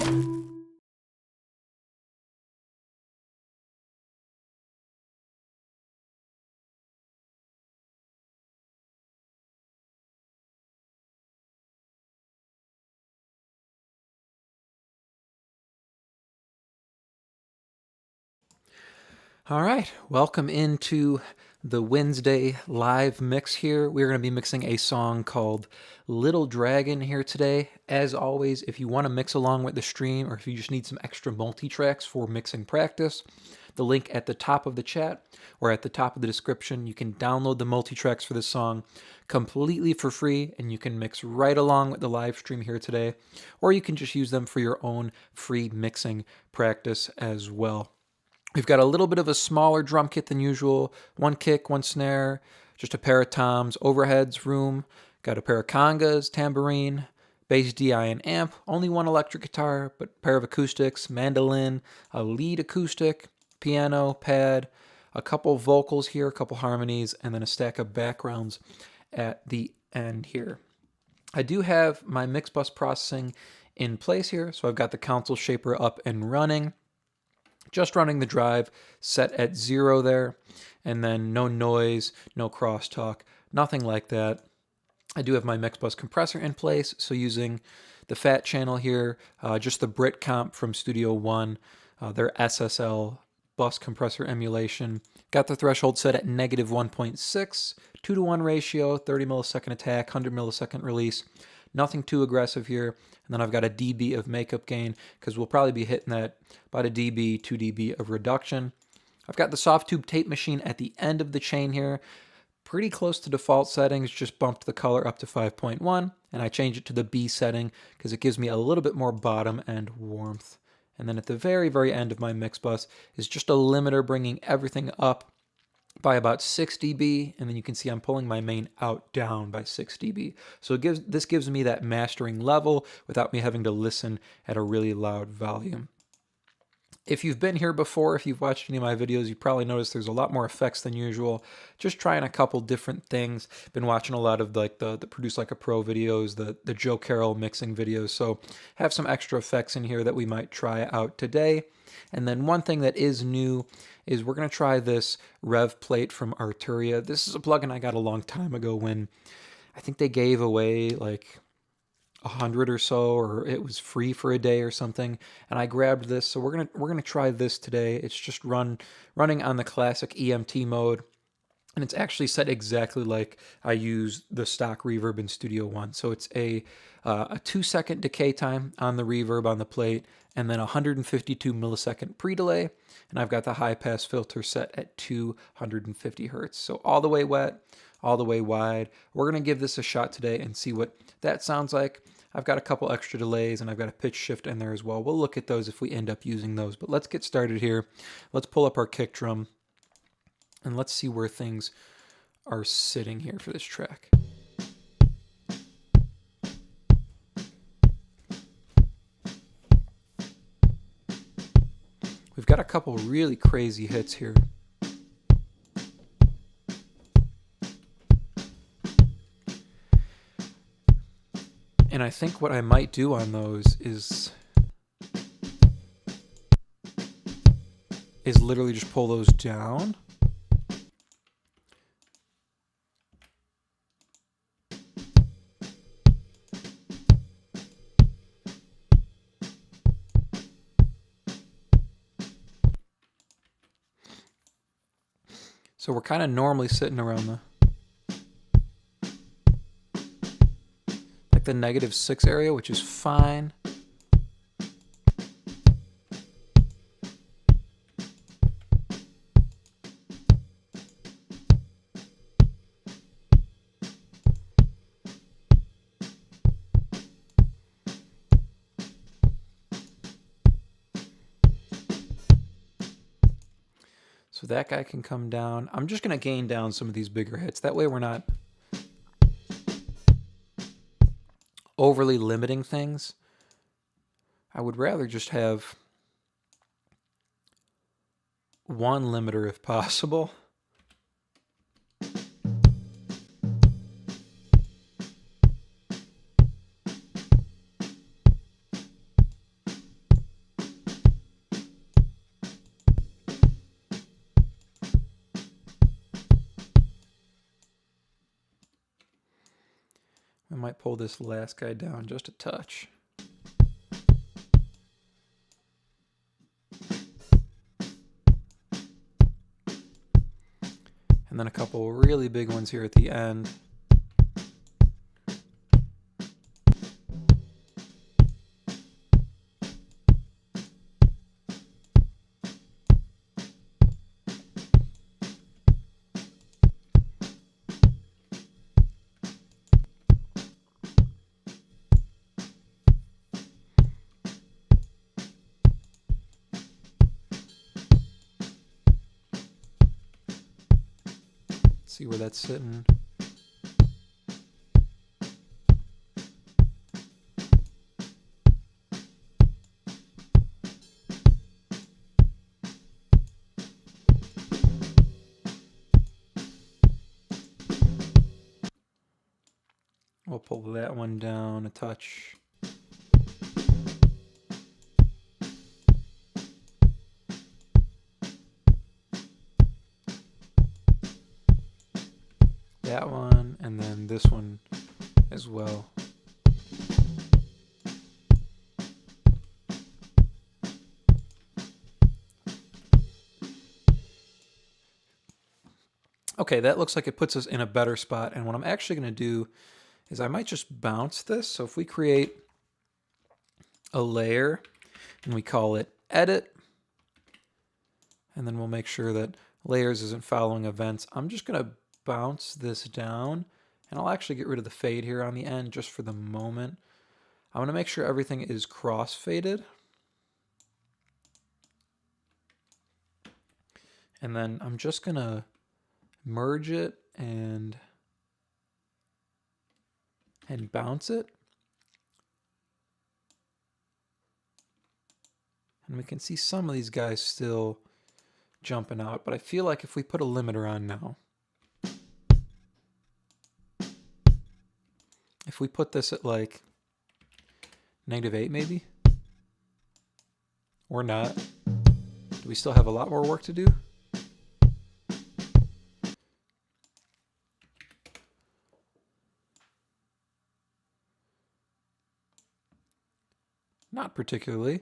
All right, welcome into the Wednesday live mix here. We're going to be mixing a song called Little Dragon here today. As always, if you want to mix along with the stream or if you just need some extra multi-tracks for mixing practice, the link at the top of the chat or at the top of the description, you can download the multi-tracks for this song completely for free and you can mix right along with the live stream here today, or you can just use them for your own free mixing practice as well. We've got a little bit of a smaller drum kit than usual. One kick, one snare, just a pair of toms, overheads, room. Got a pair of congas, tambourine, bass DI and amp. Only one electric guitar, but a pair of acoustics, mandolin, a lead acoustic, piano, pad, a couple vocals here, a couple harmonies, and then a stack of backgrounds at the end here. I do have my mix bus processing in place here, so I've got the console shaper up and running. Just running the drive set at 0 there, and then no noise, no crosstalk, nothing like that. I do have my mix bus compressor in place, so using the fat channel here, just the Brit comp from Studio One, their SSL bus compressor emulation. Got the threshold set at -1.6, 2-to-1 ratio, 30 millisecond attack, 100 millisecond release. Nothing too aggressive here. And then I've got a dB of makeup gain because we'll probably be hitting that about a dB, 2 dB of reduction. I've got the soft tube tape machine at the end of the chain here. Pretty close to default settings, just bumped the color up to 5.1, and I changed it to the B setting because it gives me a little bit more bottom end warmth. And then at the very, very end of my mix bus is just a limiter bringing everything up by about 6 dB, and then you can see I'm pulling my main out down by 6 dB. So this gives me that mastering level without me having to listen at a really loud volume. If you've been here before, if you've watched any of my videos, you probably noticed there's a lot more effects than usual. Just trying a couple different things. Been watching a lot of like the Produce Like a Pro videos, the Joe Carroll mixing videos. So have some extra effects in here that we might try out today. And then one thing that is new is we're going to try this Rev plate from Arturia. This is a plugin I got a long time ago when I think they gave away like 100 or so, or it was free for a day or something, and I grabbed this. So we're gonna try this today. It's just running on the classic EMT mode, and it's actually set exactly like I use the stock reverb in Studio One. So it's a 2-second decay time on the reverb on the plate, and then 152 millisecond pre-delay, and I've got the high pass filter set at 250 hertz. So all the way wet, all the way wide. We're gonna give this a shot today and see what that sounds like. I've got a couple extra delays and I've got a pitch shift in there as well. We'll look at those if we end up using those, but let's get started here. Let's pull up our kick drum and let's see where things are sitting here for this track. We've got a couple really crazy hits here. And I think what I might do on those is literally just pull those down. So we're kind of normally sitting around the -6 area, which is fine. So that guy can come down. I'm just going to gain down some of these bigger hits. That way we're not overly limiting things. I would rather just have one limiter if possible. might pull this last guy down just a touch. And then a couple really big ones here at the end. See where that's sitting. We'll pull that one down a touch. That one, and then this one as well. Okay, that looks like it puts us in a better spot, and what I'm actually going to do is I might just bounce this. So if we create a layer and we call it edit, and then we'll make sure that layers isn't following events, I'm just going to bounce this down, and I'll actually get rid of the fade here on the end just for the moment. I want to make sure everything is cross-faded. And then I'm just going to merge it and bounce it. And we can see some of these guys still jumping out, but I feel like if we put a limiter on now, if we put this at like -8 maybe, or not, do we still have a lot more work to do? Not particularly.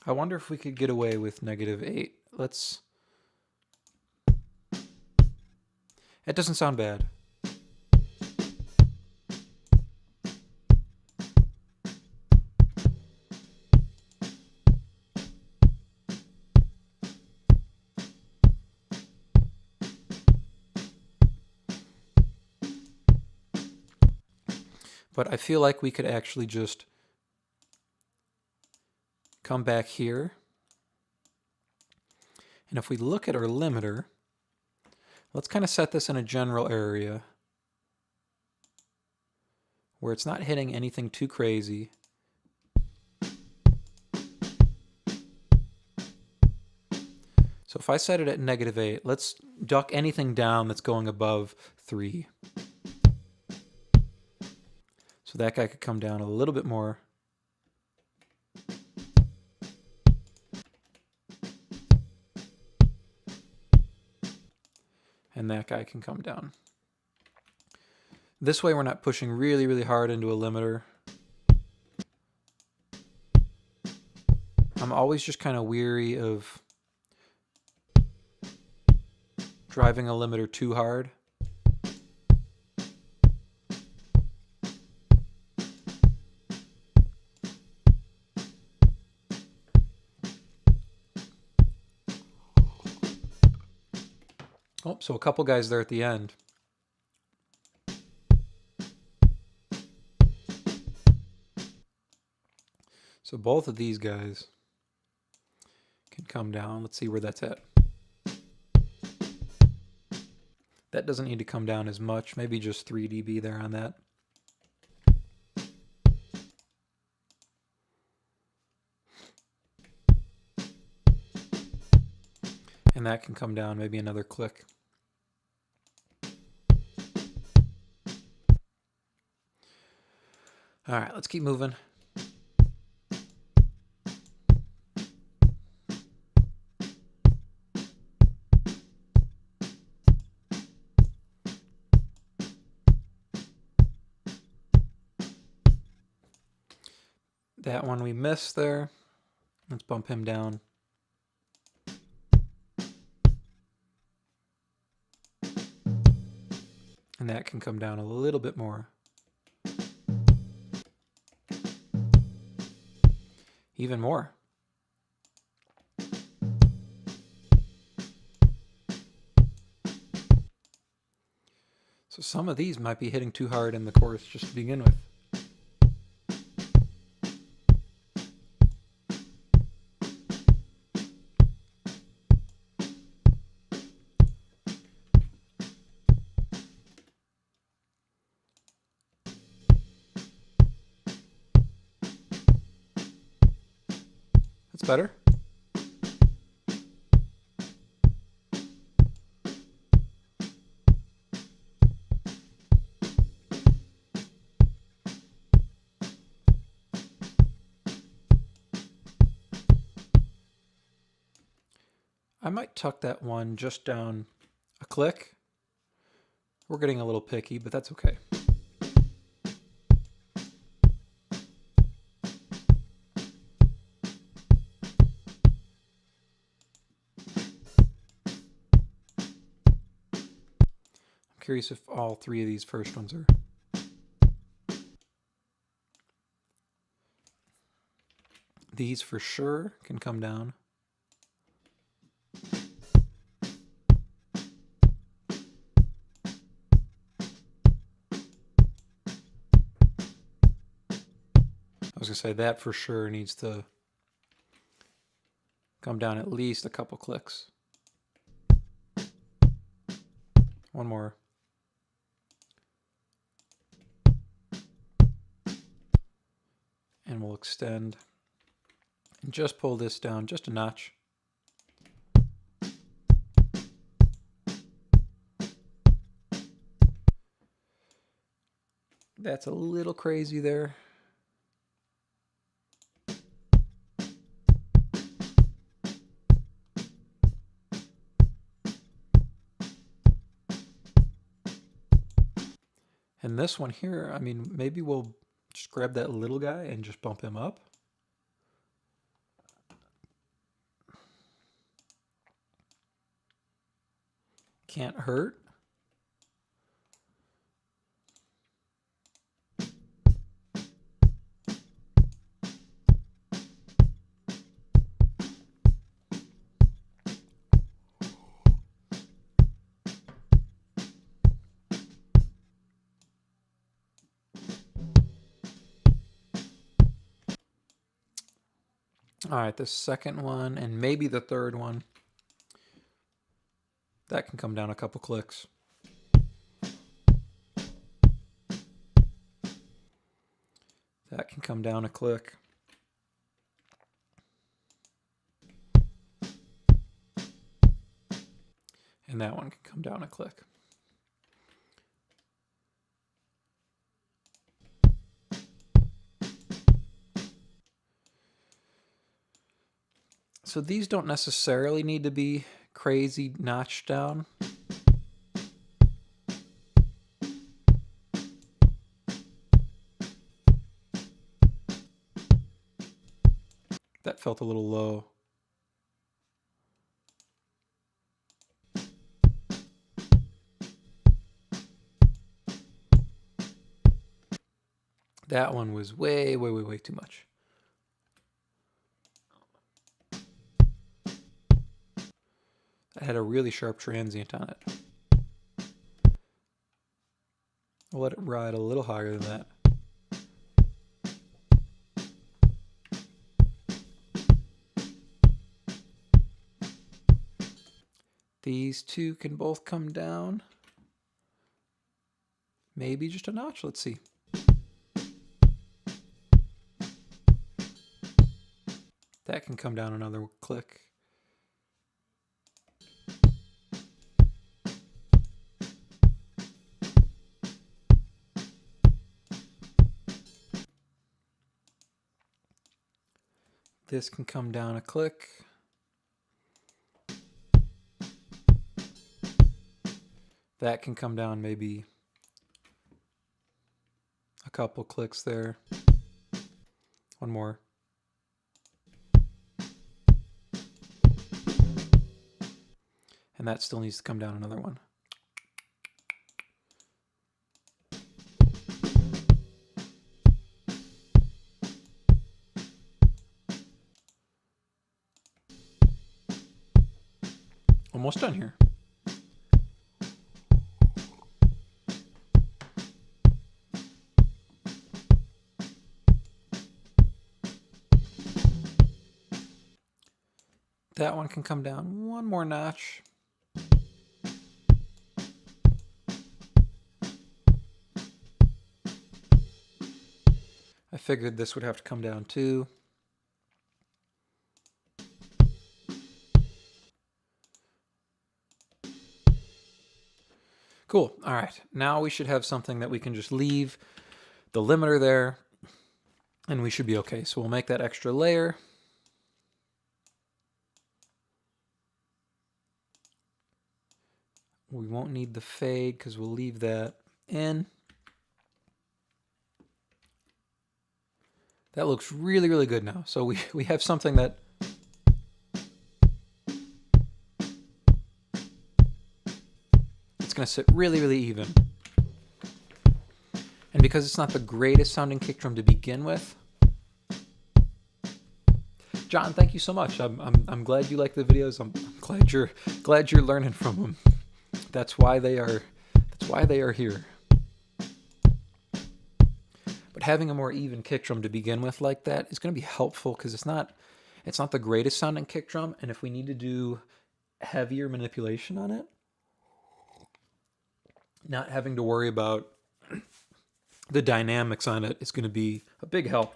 I wonder if we could get away with -8. Let's... It doesn't sound bad. But I feel like we could actually just come back here. And if we look at our limiter, let's kind of set this in a general area where it's not hitting anything too crazy. So if I set it at -8, let's duck anything down that's going above 3. So that guy could come down a little bit more. And that guy can come down. This way we're not pushing really, really hard into a limiter. I'm always just kind of weary of driving a limiter too hard. Oh, so a couple guys there at the end. So both of these guys can come down. Let's see where that's at. That doesn't need to come down as much. Maybe just 3 dB there on that. And that can come down maybe another click. All right, let's keep moving. That one we missed there. Let's bump him down. And that can come down a little bit more. Even more. So some of these might be hitting too hard in the chorus just to begin with. That's better. I might tuck that one just down a click. We're getting a little picky, but that's okay. I'm curious if all three of these first ones are. These for sure can come down. I was going to say that for sure needs to come down at least a couple clicks. One more. And we'll extend and just pull this down just a notch. That's a little crazy there. And this one here, I mean, maybe we'll just grab that little guy and just bump him up. Can't hurt. All right, the second one and maybe the third one, that can come down a couple clicks. That can come down a click. And that one can come down a click. So these don't necessarily need to be crazy notched down. That felt a little low. That one was way too much. That had a really sharp transient on it. I'll let it ride a little higher than that. These two can both come down. Maybe just a notch, let's see. That can come down another click. This can come down a click. That can come down maybe a couple clicks there. One more. And that still needs to come down another one. Almost done here. That one can come down one more notch. I figured this would have to come down too. Cool. All right. Now we should have something that we can just leave the limiter there and we should be okay. So we'll make that extra layer. We won't need the fade because we'll leave that in. That looks really, really good now. So we have something that it's going to sit really, really even. And because it's not the greatest sounding kick drum to begin with, John, thank you so much. I'm glad you like the videos. I'm glad you're learning from them. That's why they are here. But having a more even kick drum to begin with like that is going to be helpful because it's not the greatest sounding kick drum, and if we need to do heavier manipulation on it, not having to worry about the dynamics on it is going to be a big help.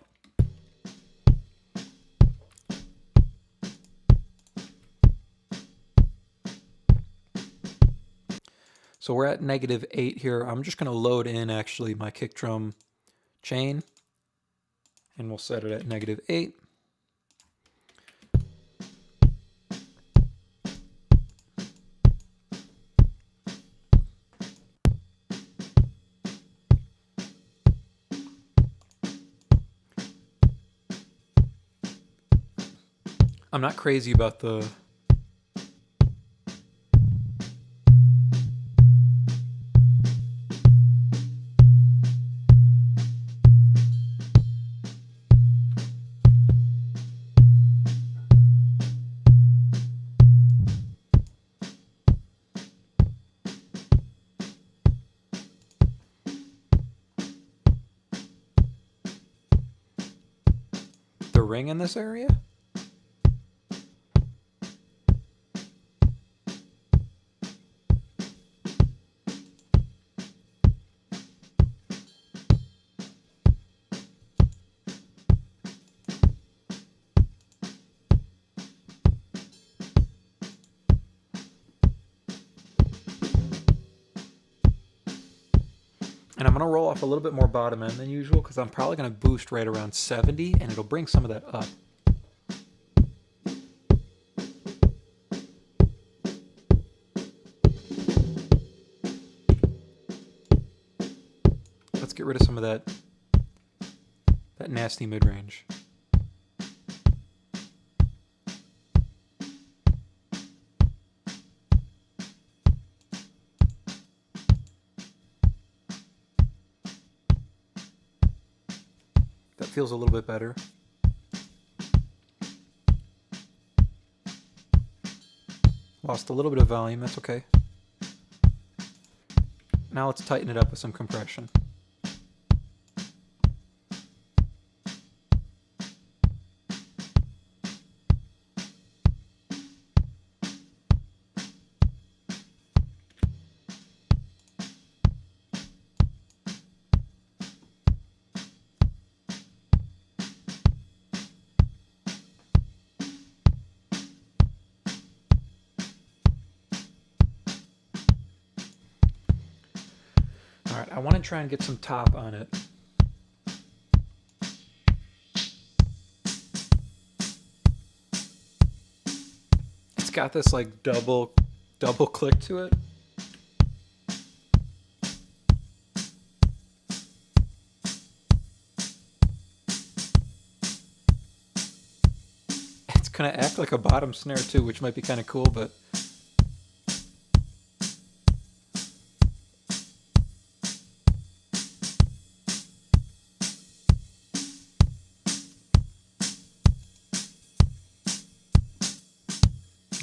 So we're at -8 here. I'm just going to load in actually my kick drum chain, and we'll set it at -8. I'm not crazy about the ring in this area. And I'm going to roll off a little bit more bottom end than usual because I'm probably going to boost right around 70 and it'll bring some of that up. Let's get rid of some of that nasty mid-range. That feels a little bit better. Lost a little bit of volume, that's okay. Now let's tighten it up with some compression. Alright, I want to try and get some top on it. got this like double click to it. It's gonna act like a bottom snare too, which might be kind of cool, but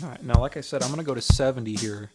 all right, now like I said, I'm gonna go to 70 here.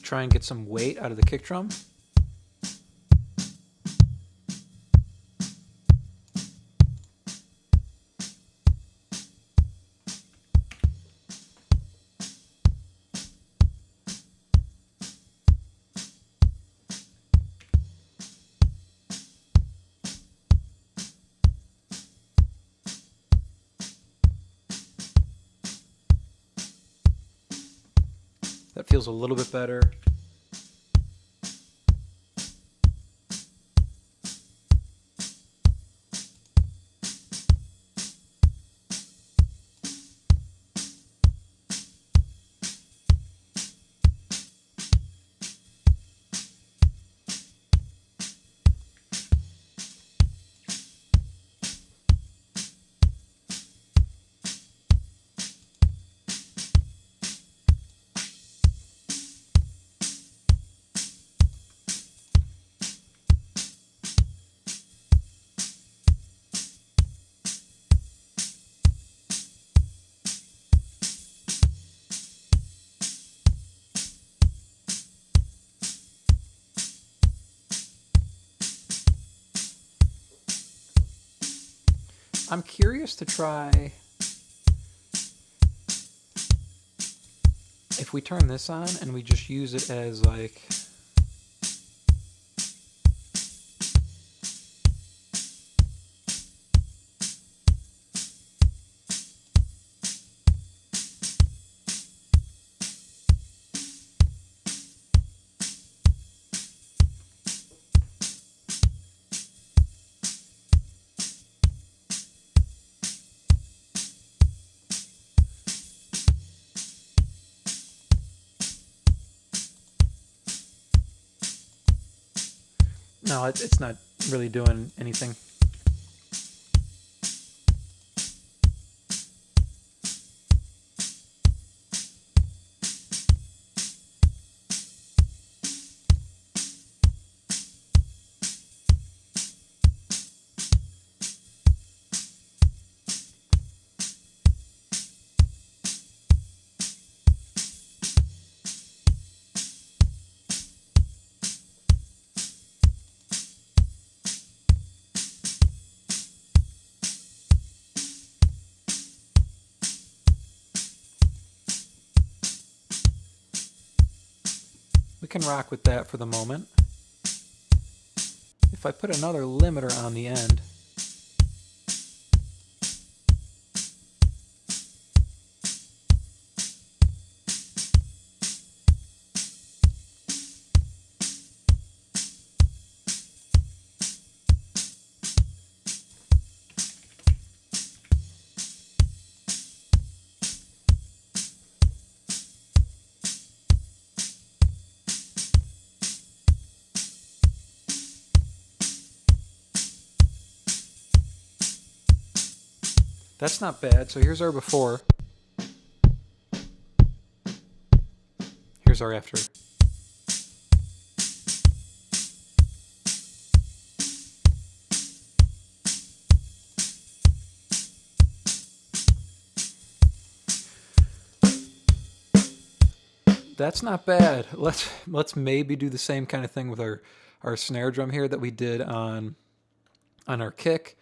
Try and get some weight out of the kick drum. That feels a little bit better. I'm curious to try if we turn this on and we just use it as like no, it's not really doing anything. We can rock with that for the moment. If I put another limiter on the end, that's not bad. So here's our before. Here's our after. That's not bad. Let's maybe do the same kind of thing with our snare drum here that we did on our kick.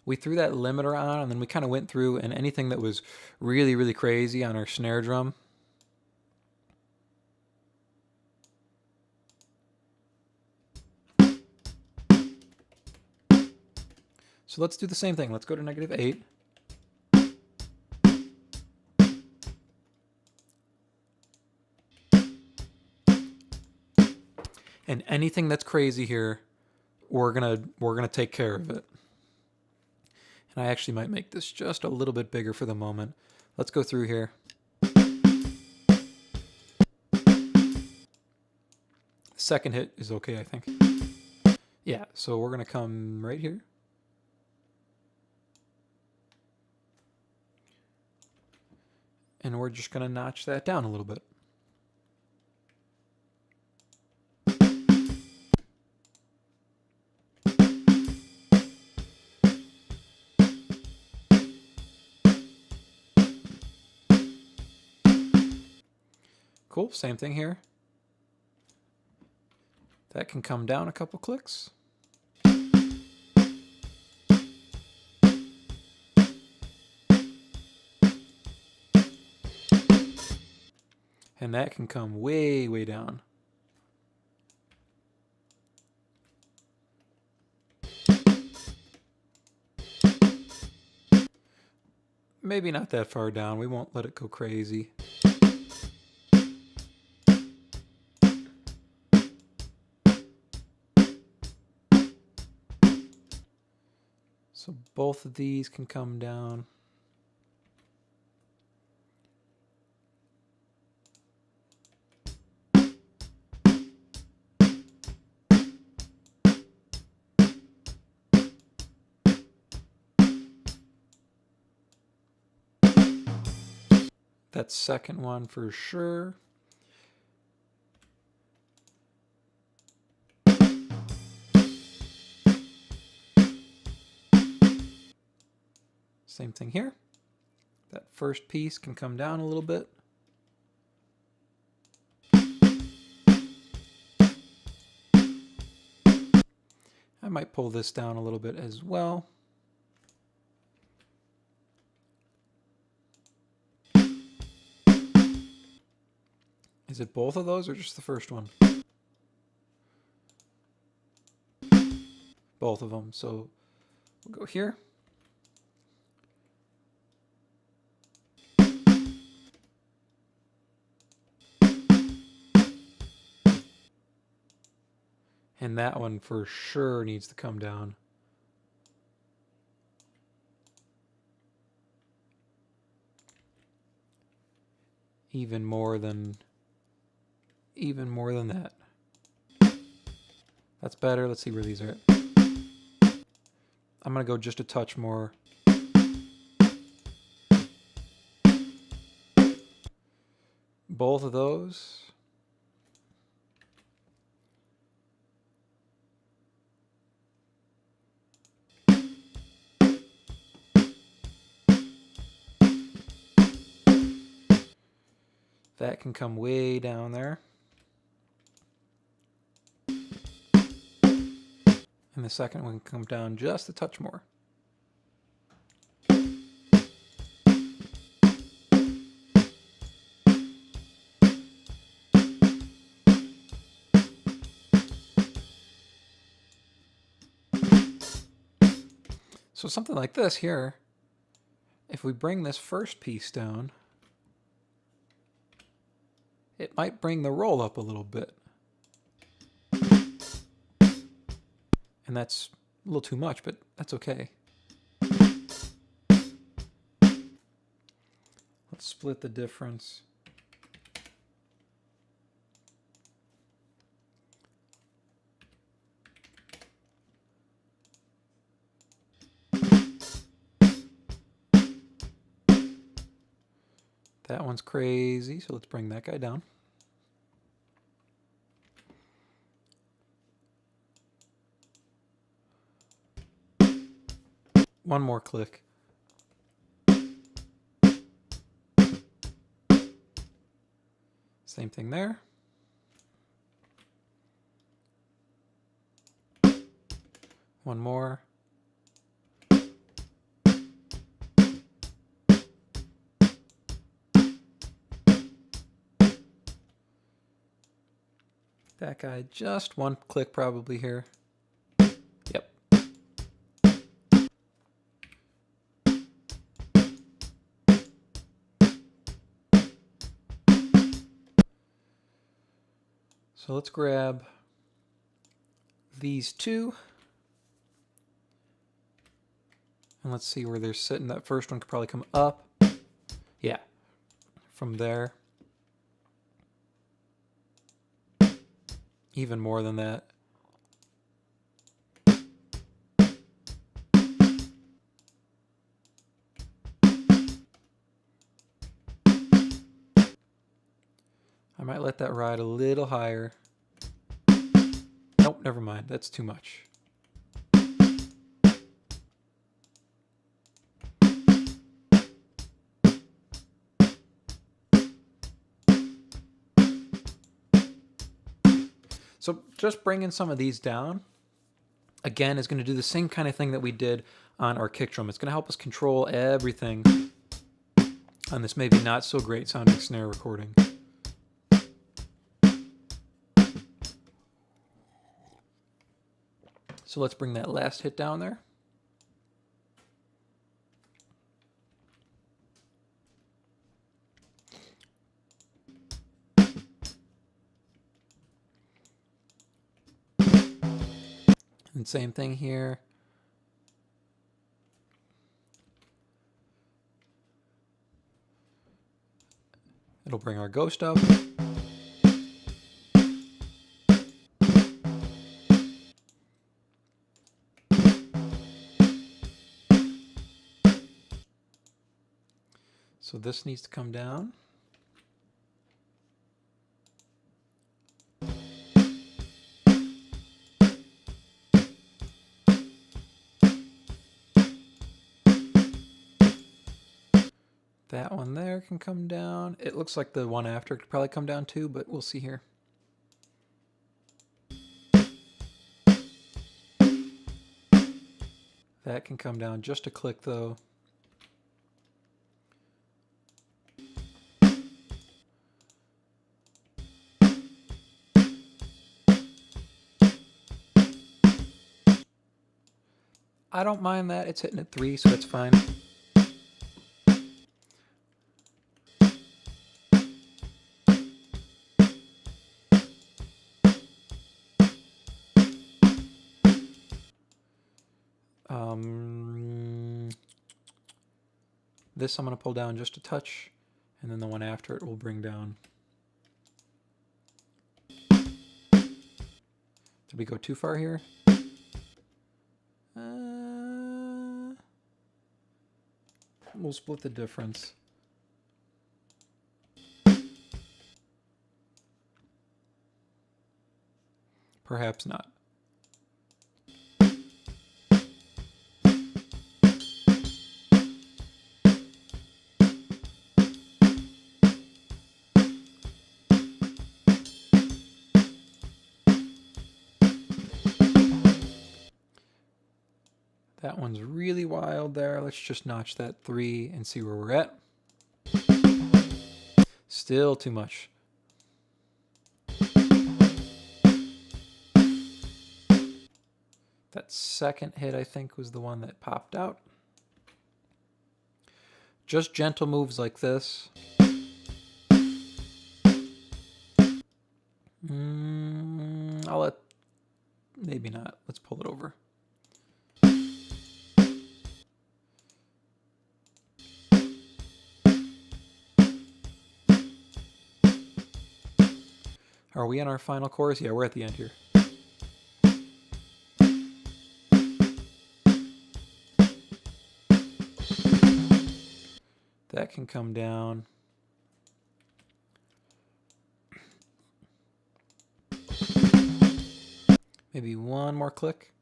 we threw that limiter on, and then we kind of went through, and anything that was really, really crazy on our snare drum, so let's do the same thing. Let's go to -8. And anything that's crazy here, we're gonna take care of it. And I actually might make this just a little bit bigger for the moment. Let's go through here. Second hit is okay, I think. Yeah, so we're gonna come right here. And we're just gonna notch that down a little bit. Cool, same thing here. That can come down a couple clicks. And that can come way, way down. Maybe not that far down. We won't let it go crazy. So both of these can come down. That second one for sure. Same thing here. That first piece can come down a little bit. I might pull this down a little bit as well. Is it both of those or just the first one? Both of them. So we'll go here. And that one for sure needs to come down. Even more than that. That's better. Let's see where these are at. I'm going to go just a touch more. Both of those. That can come way down there. And the second one can come down just a touch more. So something like this here, if we bring this first piece down, it might bring the roll up a little bit. And that's a little too much, but that's okay. Let's split the difference. That one's crazy, so let's bring that guy down. One more click. Same thing there. One more. That guy, just one click probably here. Yep. So let's grab these two. And let's see where they're sitting. That first one could probably come up. Yeah, from there. Even more than that. I might let that ride a little higher. Nope, never mind. That's too much. So just bringing some of these down, again, is going to do the same kind of thing that we did on our kick drum. It's going to help us control everything on this maybe not so great sounding snare recording. So let's bring that last hit down there. And same thing here. It'll bring our ghost up. So this needs to come down. That one there can come down. It looks like the one after could probably come down too, but we'll see here. That can come down just a click though. I don't mind that. It's hitting at 3, so it's fine. This I'm going to pull down just a touch, and then the one after it will bring down. Did we go too far here? We'll split the difference. Perhaps not. That one's really wild there. Let's just notch that 3 and see where we're at. Still too much. That second hit, I think, was the one that popped out. Just gentle moves like this. I'll let... Maybe not. Let's pull it over. Are we in our final chorus? Yeah, we're at the end here. That can come down. Maybe one more click.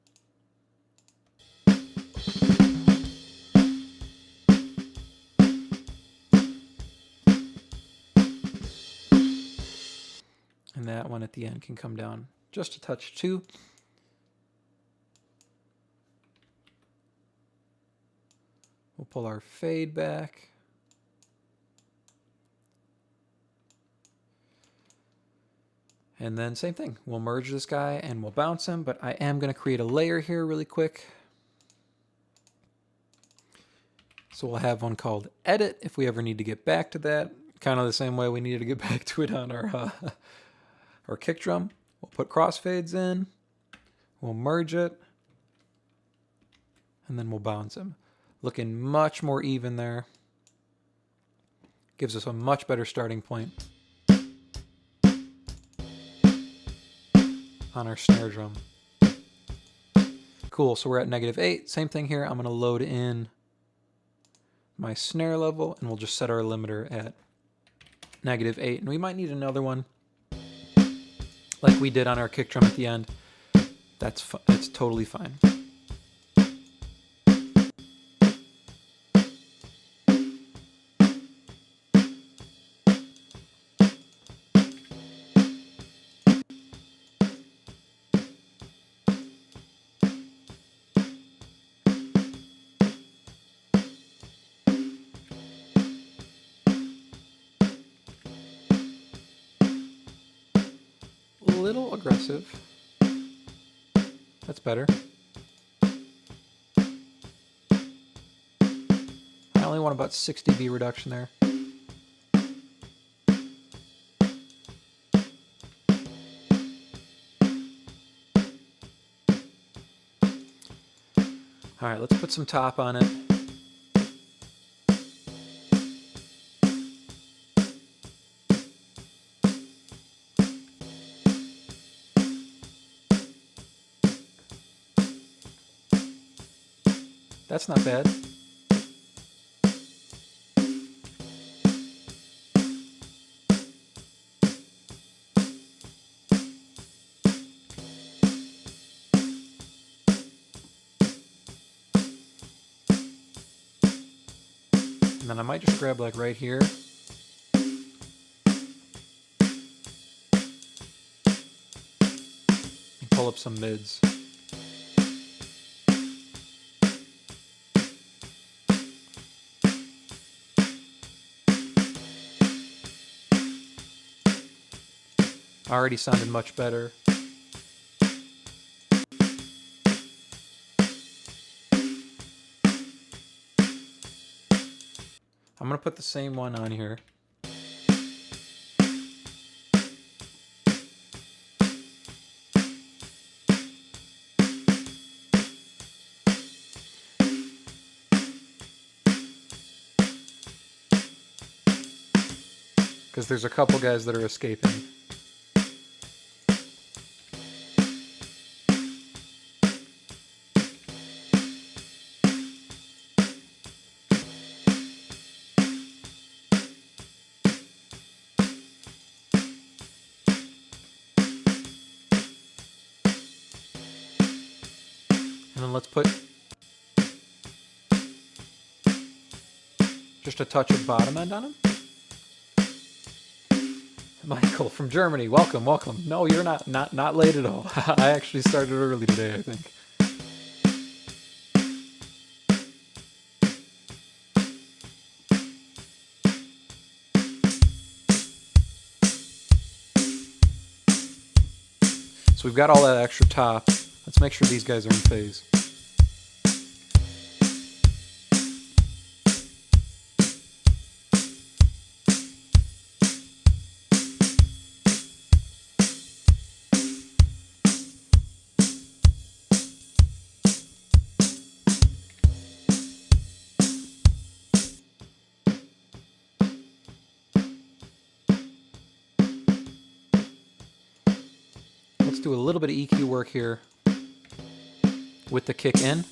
And that one at the end can come down just a touch too. We'll pull our fade back. And then same thing, we'll merge this guy and we'll bounce him, but I am going to create a layer here really quick. So we'll have one called edit if we ever need to get back to that. Kind of the same way we needed to get back to it on our kick drum. We'll put crossfades in, we'll merge it, and then we'll bounce him. Looking much more even there. Gives us a much better starting point on our snare drum. Cool, so we're at -8. Same thing here, I'm going to load in my snare level, and we'll just set our limiter at -8. And we might need another one, like we did on our kick drum at the end. That's totally fine. A little aggressive. That's better. I only want about 6 dB reduction there. All right, let's put some top on it. That's not bad. And then I might just grab like right here. And pull up some mids. Already sounded much better. I'm going to put the same one on here. Because there's a couple guys that are escaping. And then let's put just a touch of bottom end on him. Michael from Germany, welcome, welcome. No, you're not late at all. I actually started early today, I think. So we've got all that extra top. Let's make sure these guys are in phase. Let's do a little bit of EQ work here with the kick in.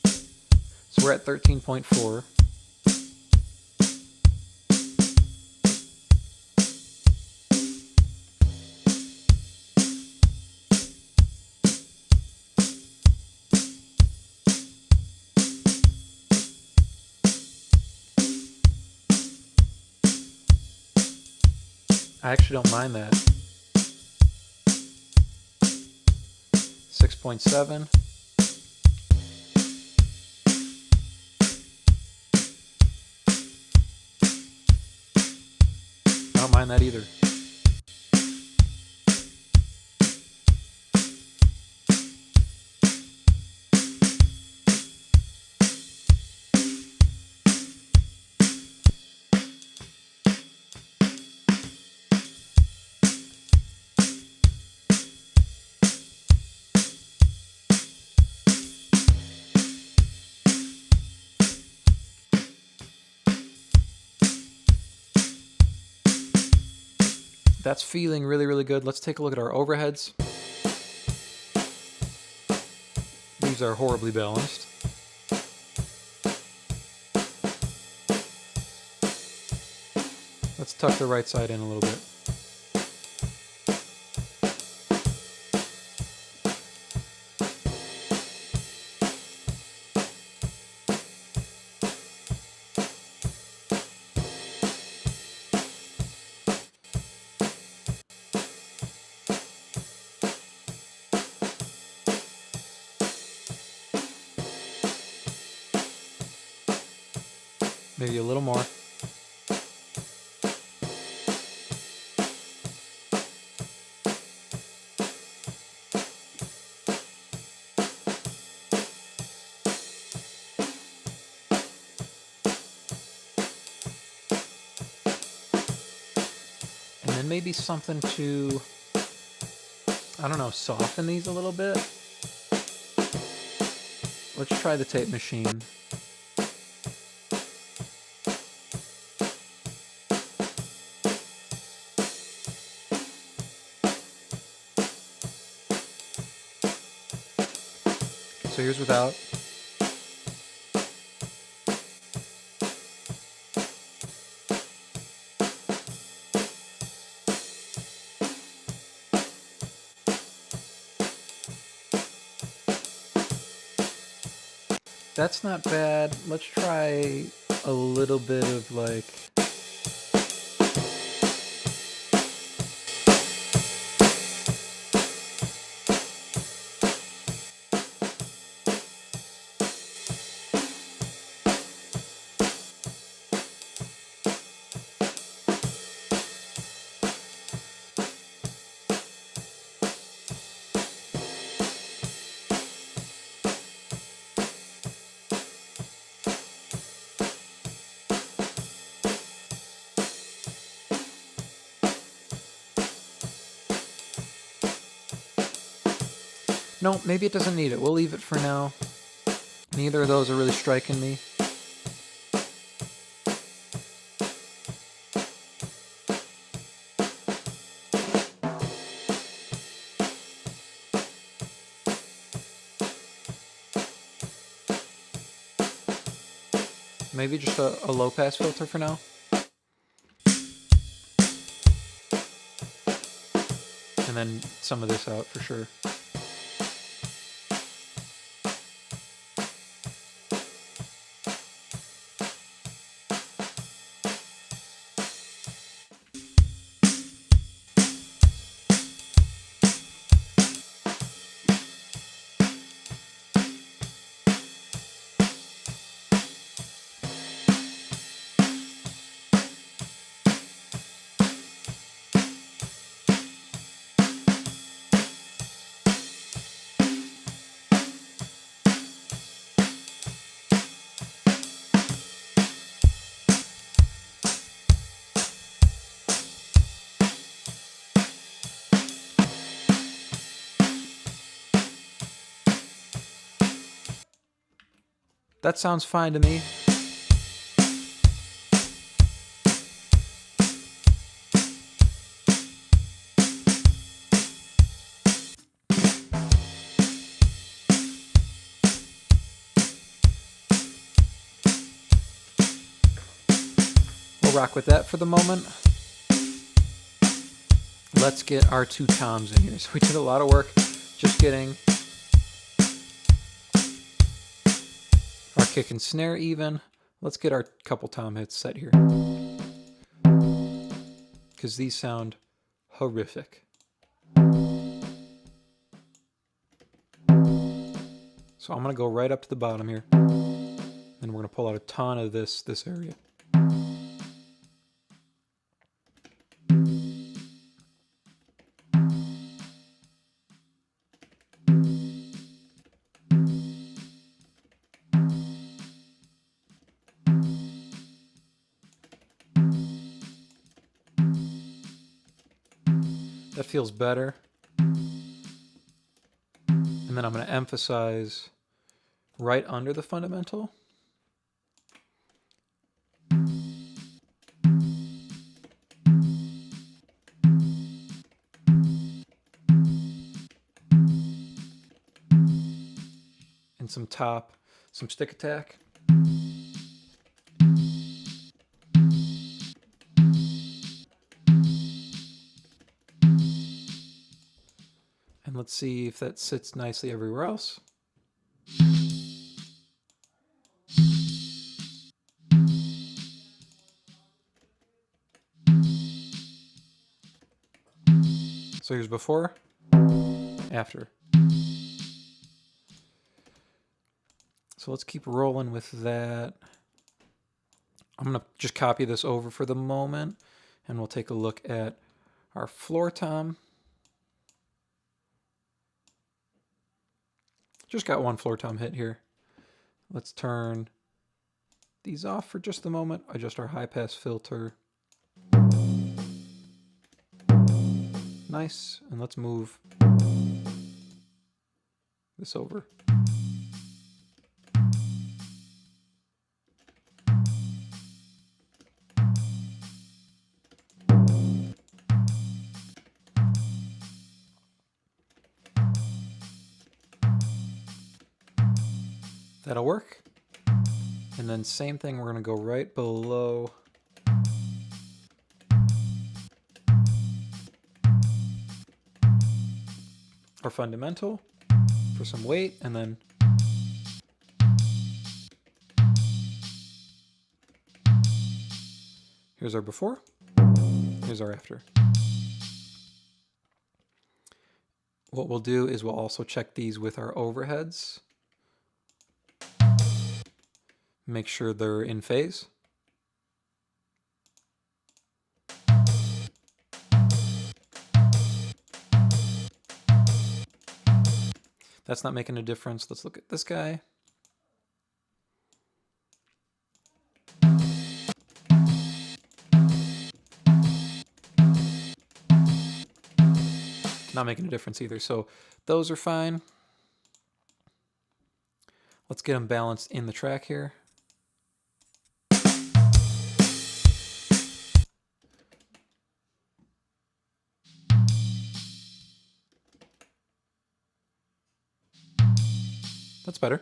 So we're at 13.4. I actually don't mind that. 6.7. I don't mind that either. That's feeling really, really good. Let's take a look at our overheads. These are horribly balanced. Let's tuck the right side in a little bit. Maybe a little more. And then maybe something to, I don't know, soften these a little bit. Let's try the tape machine. So here's without. That's not bad. Let's try a little bit of like... No, maybe it doesn't need it. We'll leave it for now. Neither of those are really striking me. Maybe just a low pass filter for now. And then some of this out for sure. That sounds fine to me. We'll rock with that for the moment. Let's get our two toms in here. So we did a lot of work just getting our kick and snare even. Let's get our couple tom hits set here, because these sound horrific. So I'm gonna go right up to the bottom here, and we're gonna pull out a ton of this area. That feels better. And then I'm going to emphasize right under the fundamental. and some top, some stick attack. And let's see if that sits nicely everywhere else. So here's before, after. So let's keep rolling with that. I'm going to just copy this over for the moment, and we'll take a look at our floor tom. Just got one floor tom hit here. Let's turn these off for just a moment, adjust our high pass filter. Nice, and let's move this over. That'll work. And then same thing, we're gonna go right below our fundamental for some weight, and then here's our before, here's our after. What we'll do is we'll also check these with our overheads. Make sure they're in phase. That's not making a difference. Let's look at this guy. Not making a difference either. So those are fine. Let's get them balanced in the track here. That's better.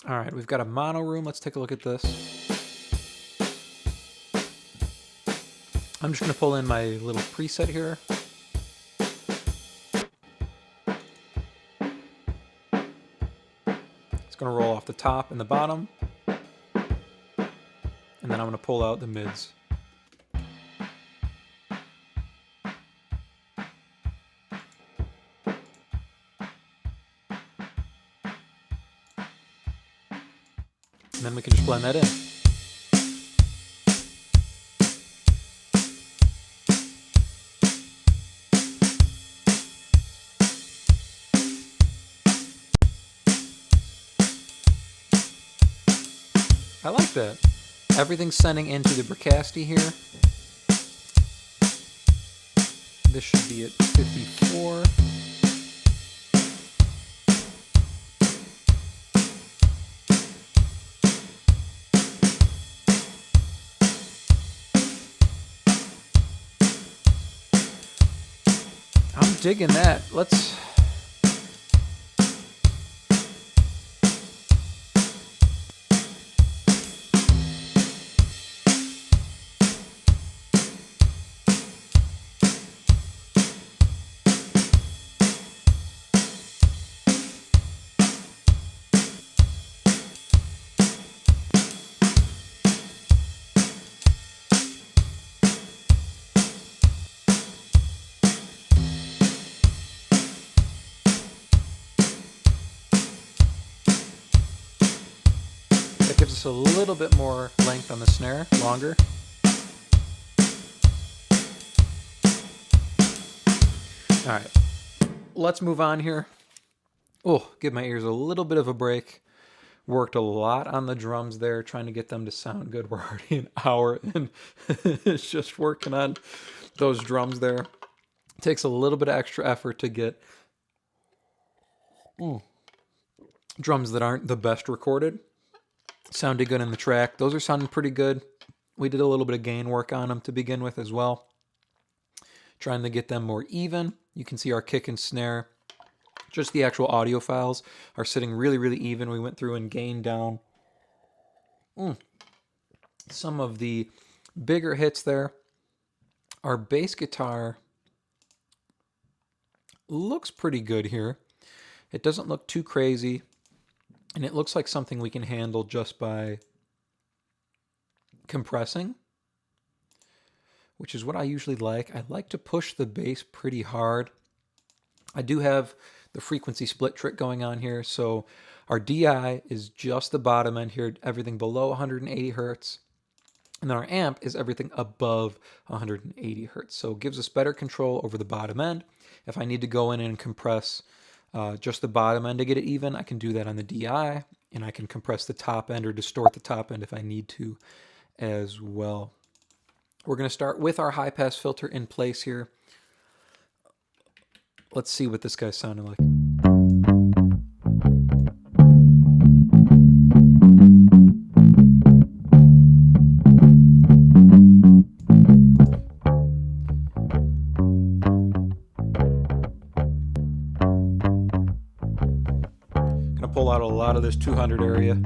All right, we've got a mono room. Let's take a look at this. I'm just going to pull in my little preset here. It's going to roll off the top and the bottom. And then I'm going to pull out the mids. And then we can just blend that in. I like that. Everything's sending into the Bricasti here. This should be at 54. I'm digging that. Let's... That gives us a little bit more length on the snare, longer. All right, let's move on here. Oh, give my ears a little bit of a break. Worked a lot on the drums there, trying to get them to sound good. We're already an hour in. It's just working on those drums there. It takes a little bit of extra effort to get drums that aren't the best recorded. Sounded good in the track. Those are sounding pretty good. We did a little bit of gain work on them to begin with as well, trying to get them more even. You can see our kick and snare. Just the actual audio files are sitting really, really even. We went through and gained down some of the bigger hits there. Our bass guitar looks pretty good here. It doesn't look too crazy, and it looks like something we can handle just by compressing, which is what I usually like. I like to push the bass pretty hard. I do have the frequency split trick going on here, so our DI is just the bottom end here, everything below 180 hertz. And then our amp is everything above 180 hertz. So it gives us better control over the bottom end. If I need to go in and compress just the bottom end to get it even, I can do that on the DI, and I can compress the top end or distort the top end if I need to as well. We're going to start with our high pass filter in place here. Let's see what this guy's sounding like. Gonna pull out a lot of this 200 area.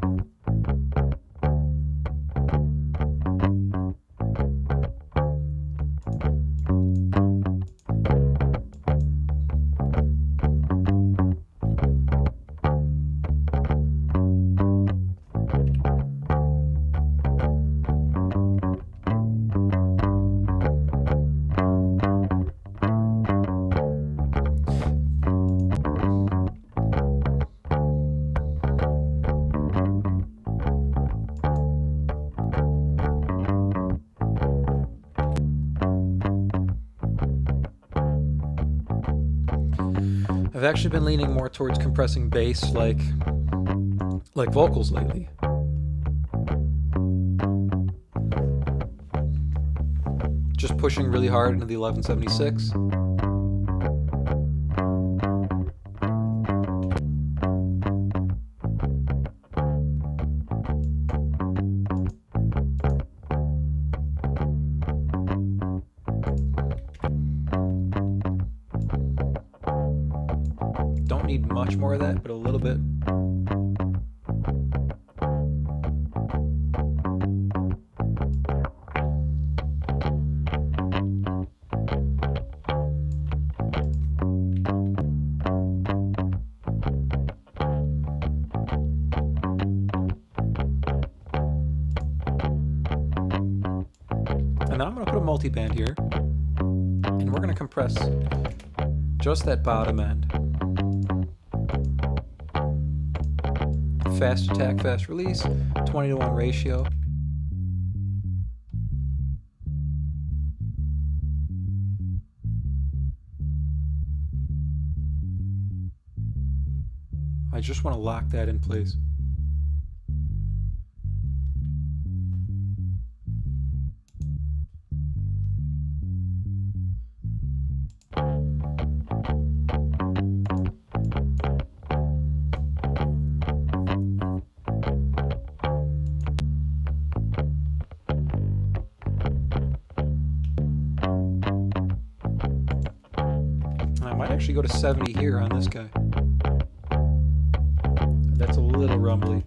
I've actually been leaning more towards compressing bass like vocals lately. Just pushing really hard into the 1176. Don't need much more of that, but a little bit. And now I'm going to put a multi-band here, and we're going to compress just that bottom end. Fast attack, fast release, 20-to-1 ratio. I just want to lock that in place. I might actually go to 70 here on this guy. That's a little rumbly.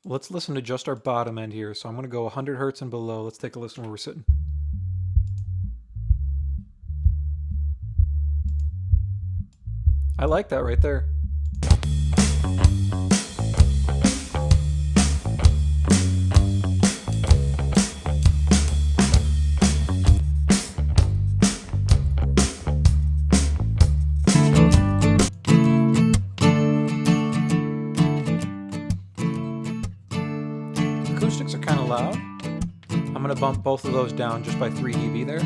Let's listen to just our bottom end here. So I'm going to go 100 hertz and below. Let's take a listen where we're sitting. I like that right there. acoustics are kind of loud. I'm going to bump both of those down just by 3 dB there.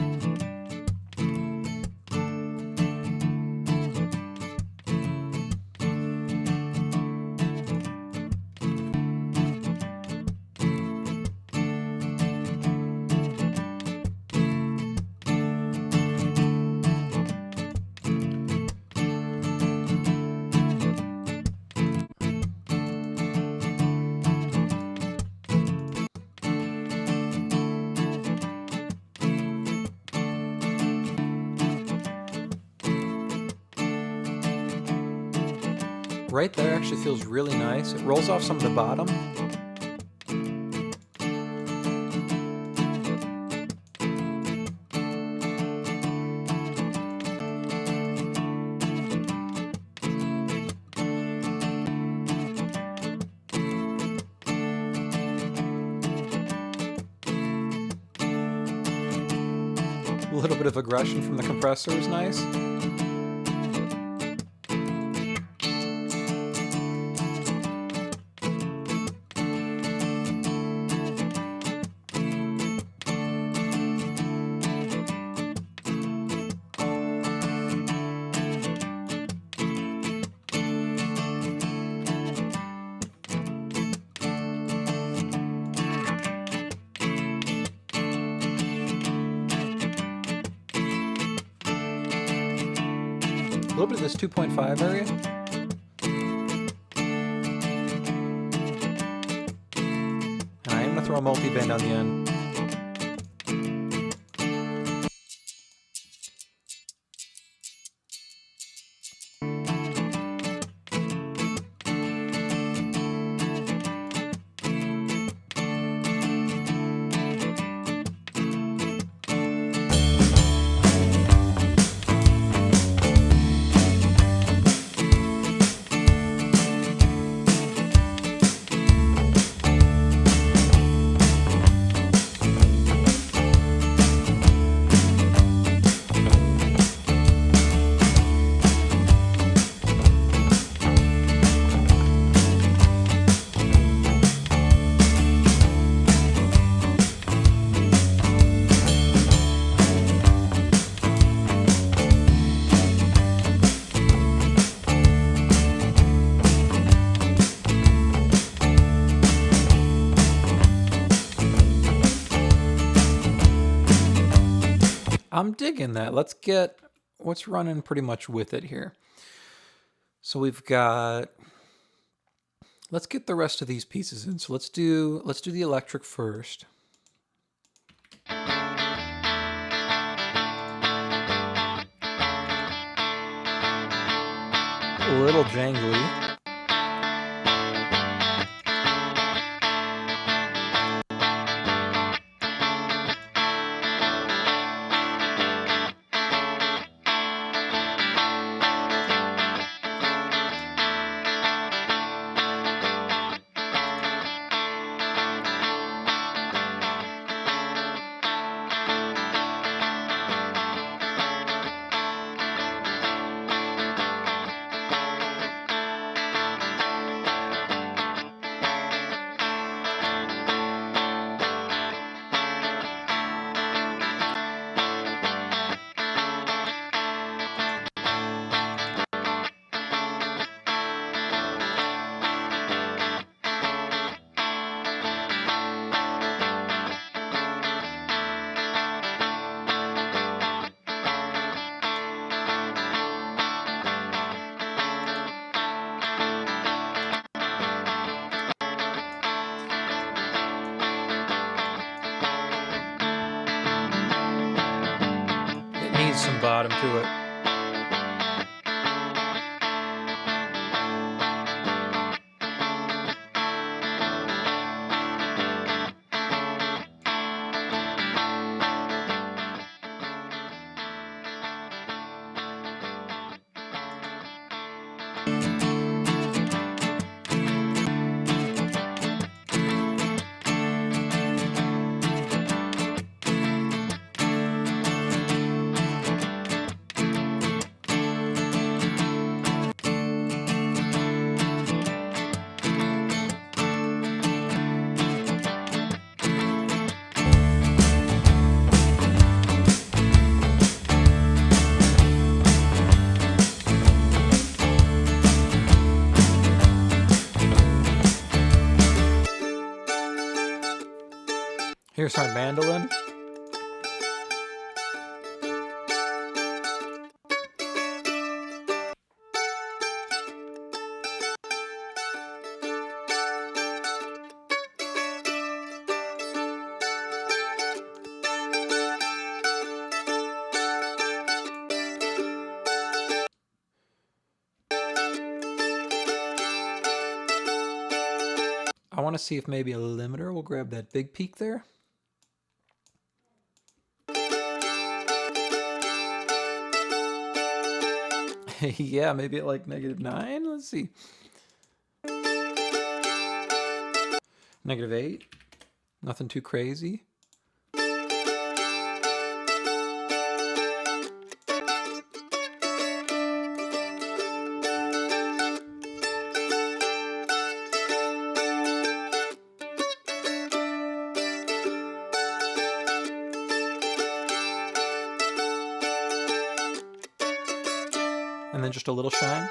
Right there actually feels really nice. It rolls off some of the bottom. A little bit of aggression from the compressor is nice. A little bit of this 2.5 area. And I am going to throw a multi-band on the end. I'm digging that. Let's get what's running pretty much with it here. So we've got, let's get the rest of these pieces in. So let's do the electric first. A little jangly. Some bottom to it. Here's our mandolin. I want to see if maybe a limiter will grab that big peak there. Yeah, maybe at like -9. Let's see. -8. Nothing too crazy. And then just a little shine.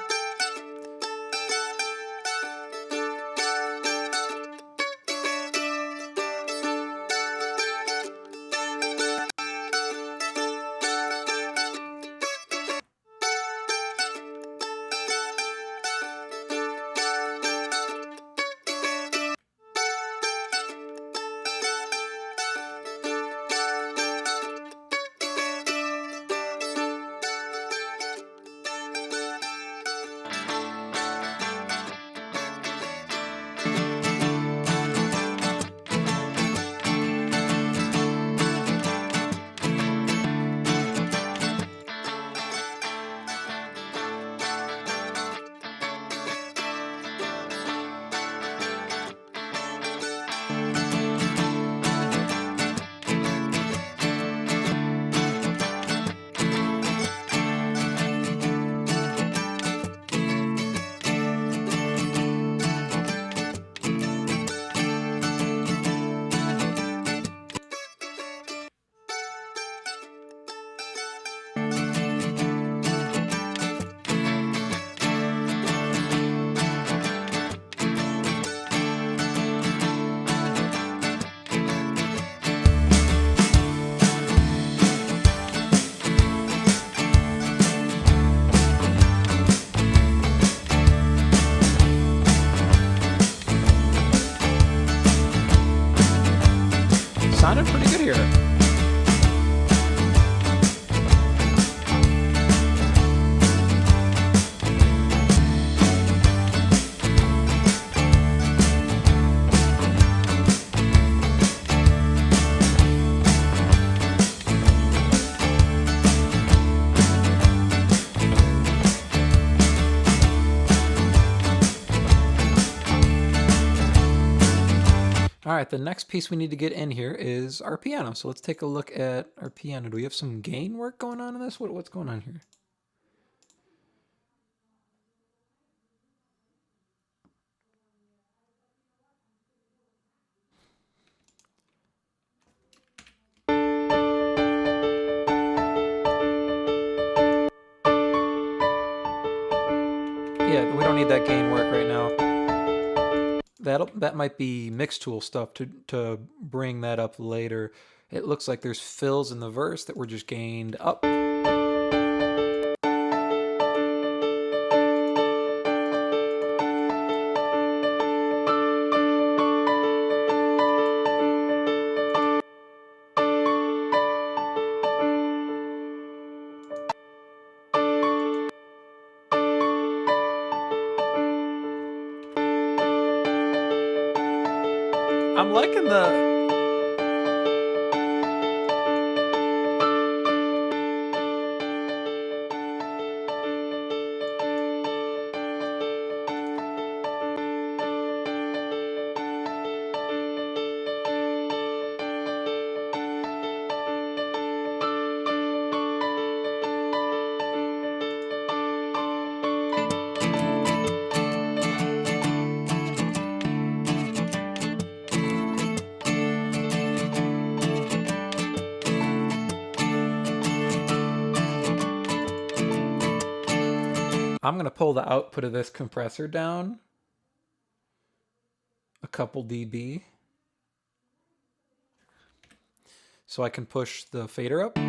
Sounded pretty good here. All right, the next piece we need to get in here is our piano. So let's take a look at our piano. Do we have some gain work going on in this? What's going on here? Yeah, we don't need that gain work right now. That might be mix tool stuff to bring that up later. It looks like there's fills in the verse that were just gained up. I'm liking the... I'm going to pull the output of this compressor down a couple dB. so I can push the fader up.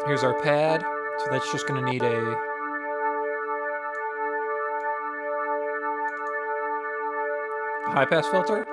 Here's our pad, so that's just going to need a high pass filter.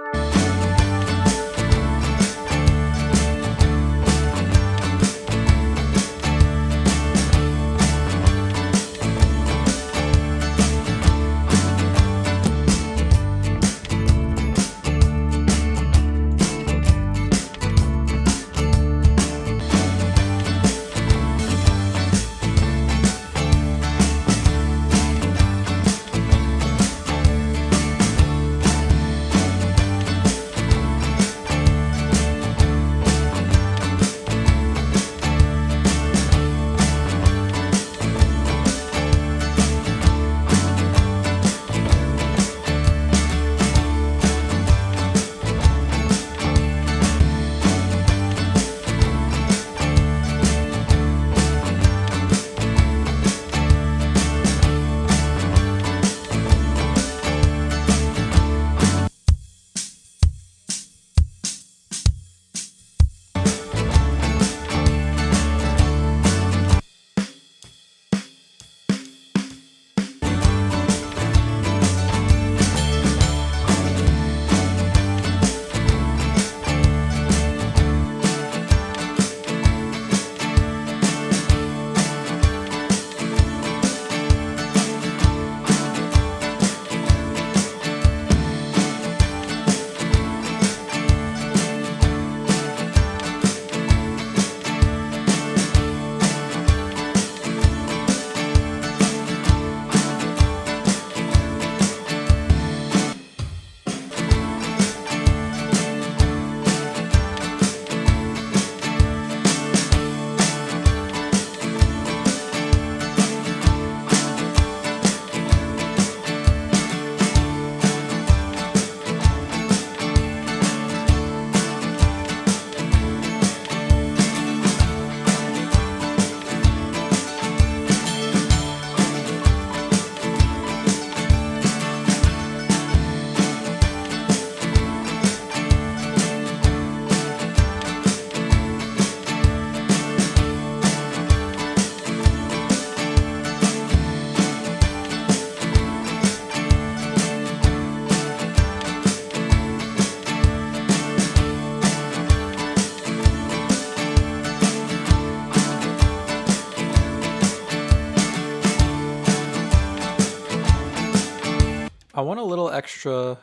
I want a little extra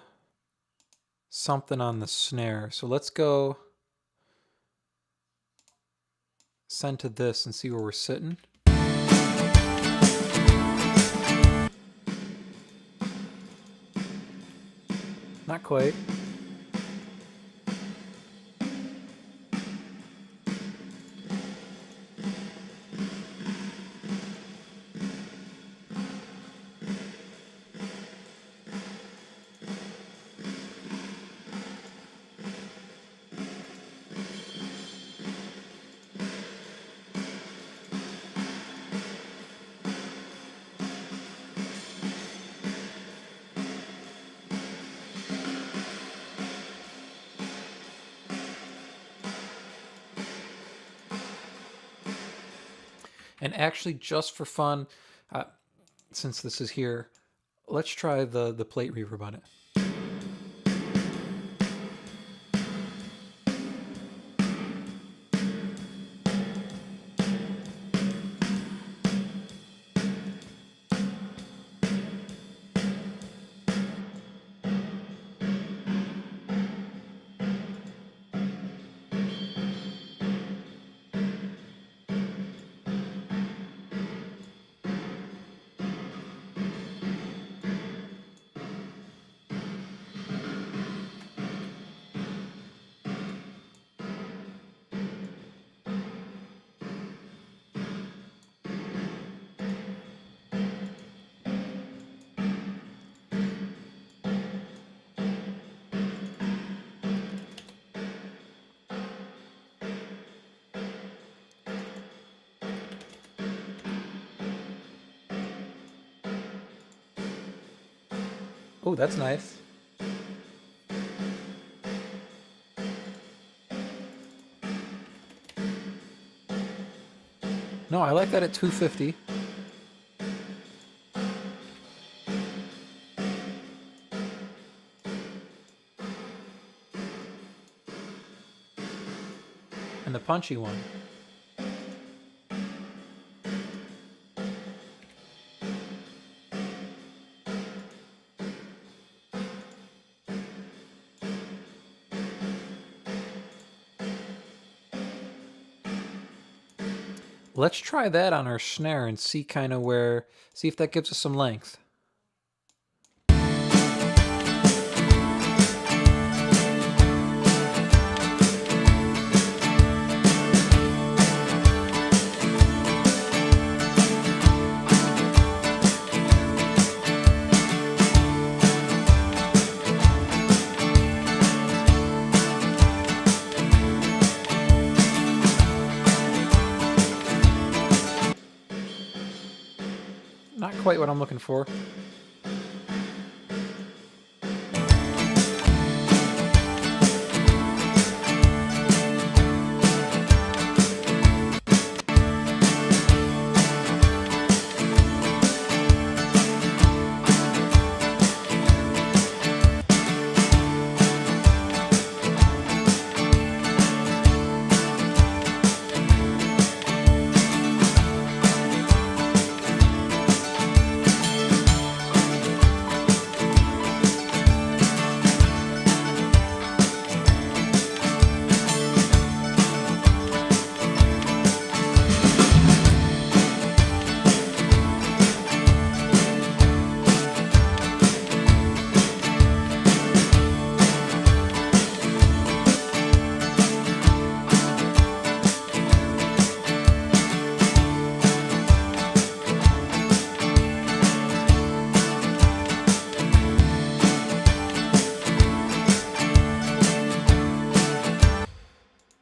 something on the snare. So let's go send to this and see where we're sitting. Not quite. And actually, just for fun, uh, since this is here, let's try the plate reverb on it. Oh, that's nice. No, I like that at 250. And the punchy one. Let's try that on our snare and see kind of where, see if that gives us some length. Not quite what I'm looking for.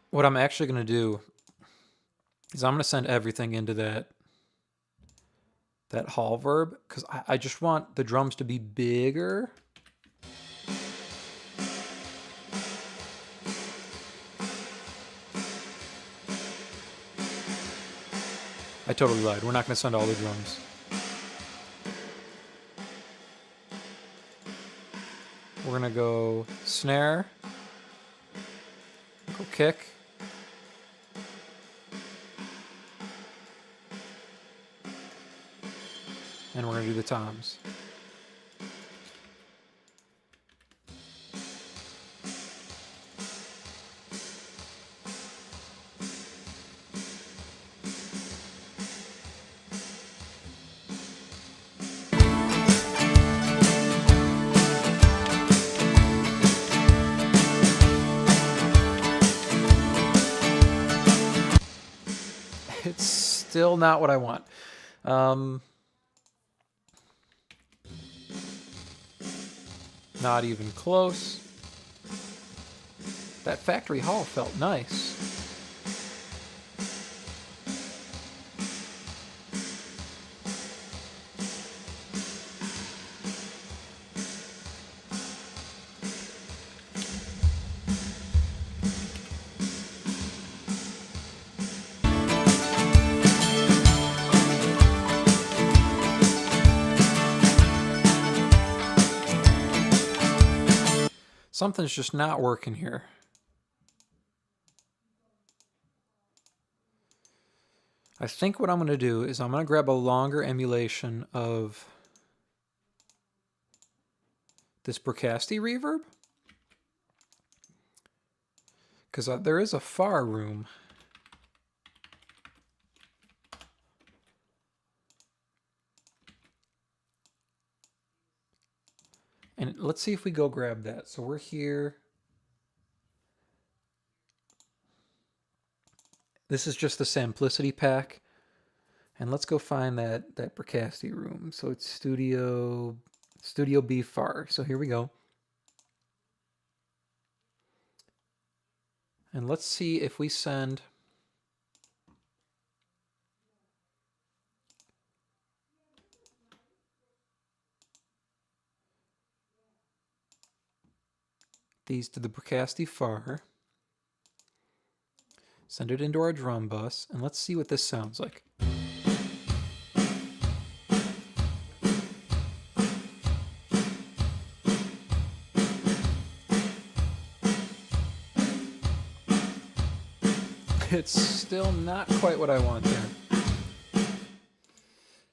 What I'm actually going to do is I'm going to send everything into that hall verb because I just want the drums to be bigger. I totally lied. We're not going to send all the drums. We're going to go snare, go kick, and we're going to do the toms. It's still not what I want. Not even close. That factory hall felt nice. Something's just not working here. I think what I'm going to do is I'm going to grab a longer emulation of this Bricasti reverb, because there is a far room. And let's see if we go grab that. So we're here. This is just the Simplicity pack. And let's go find that Bricasti room. So it's Studio B far. So here we go. And let's see if we send these to the Bricasti far. Send it into our drum bus, and let's see what this sounds like. It's still not quite what I want there.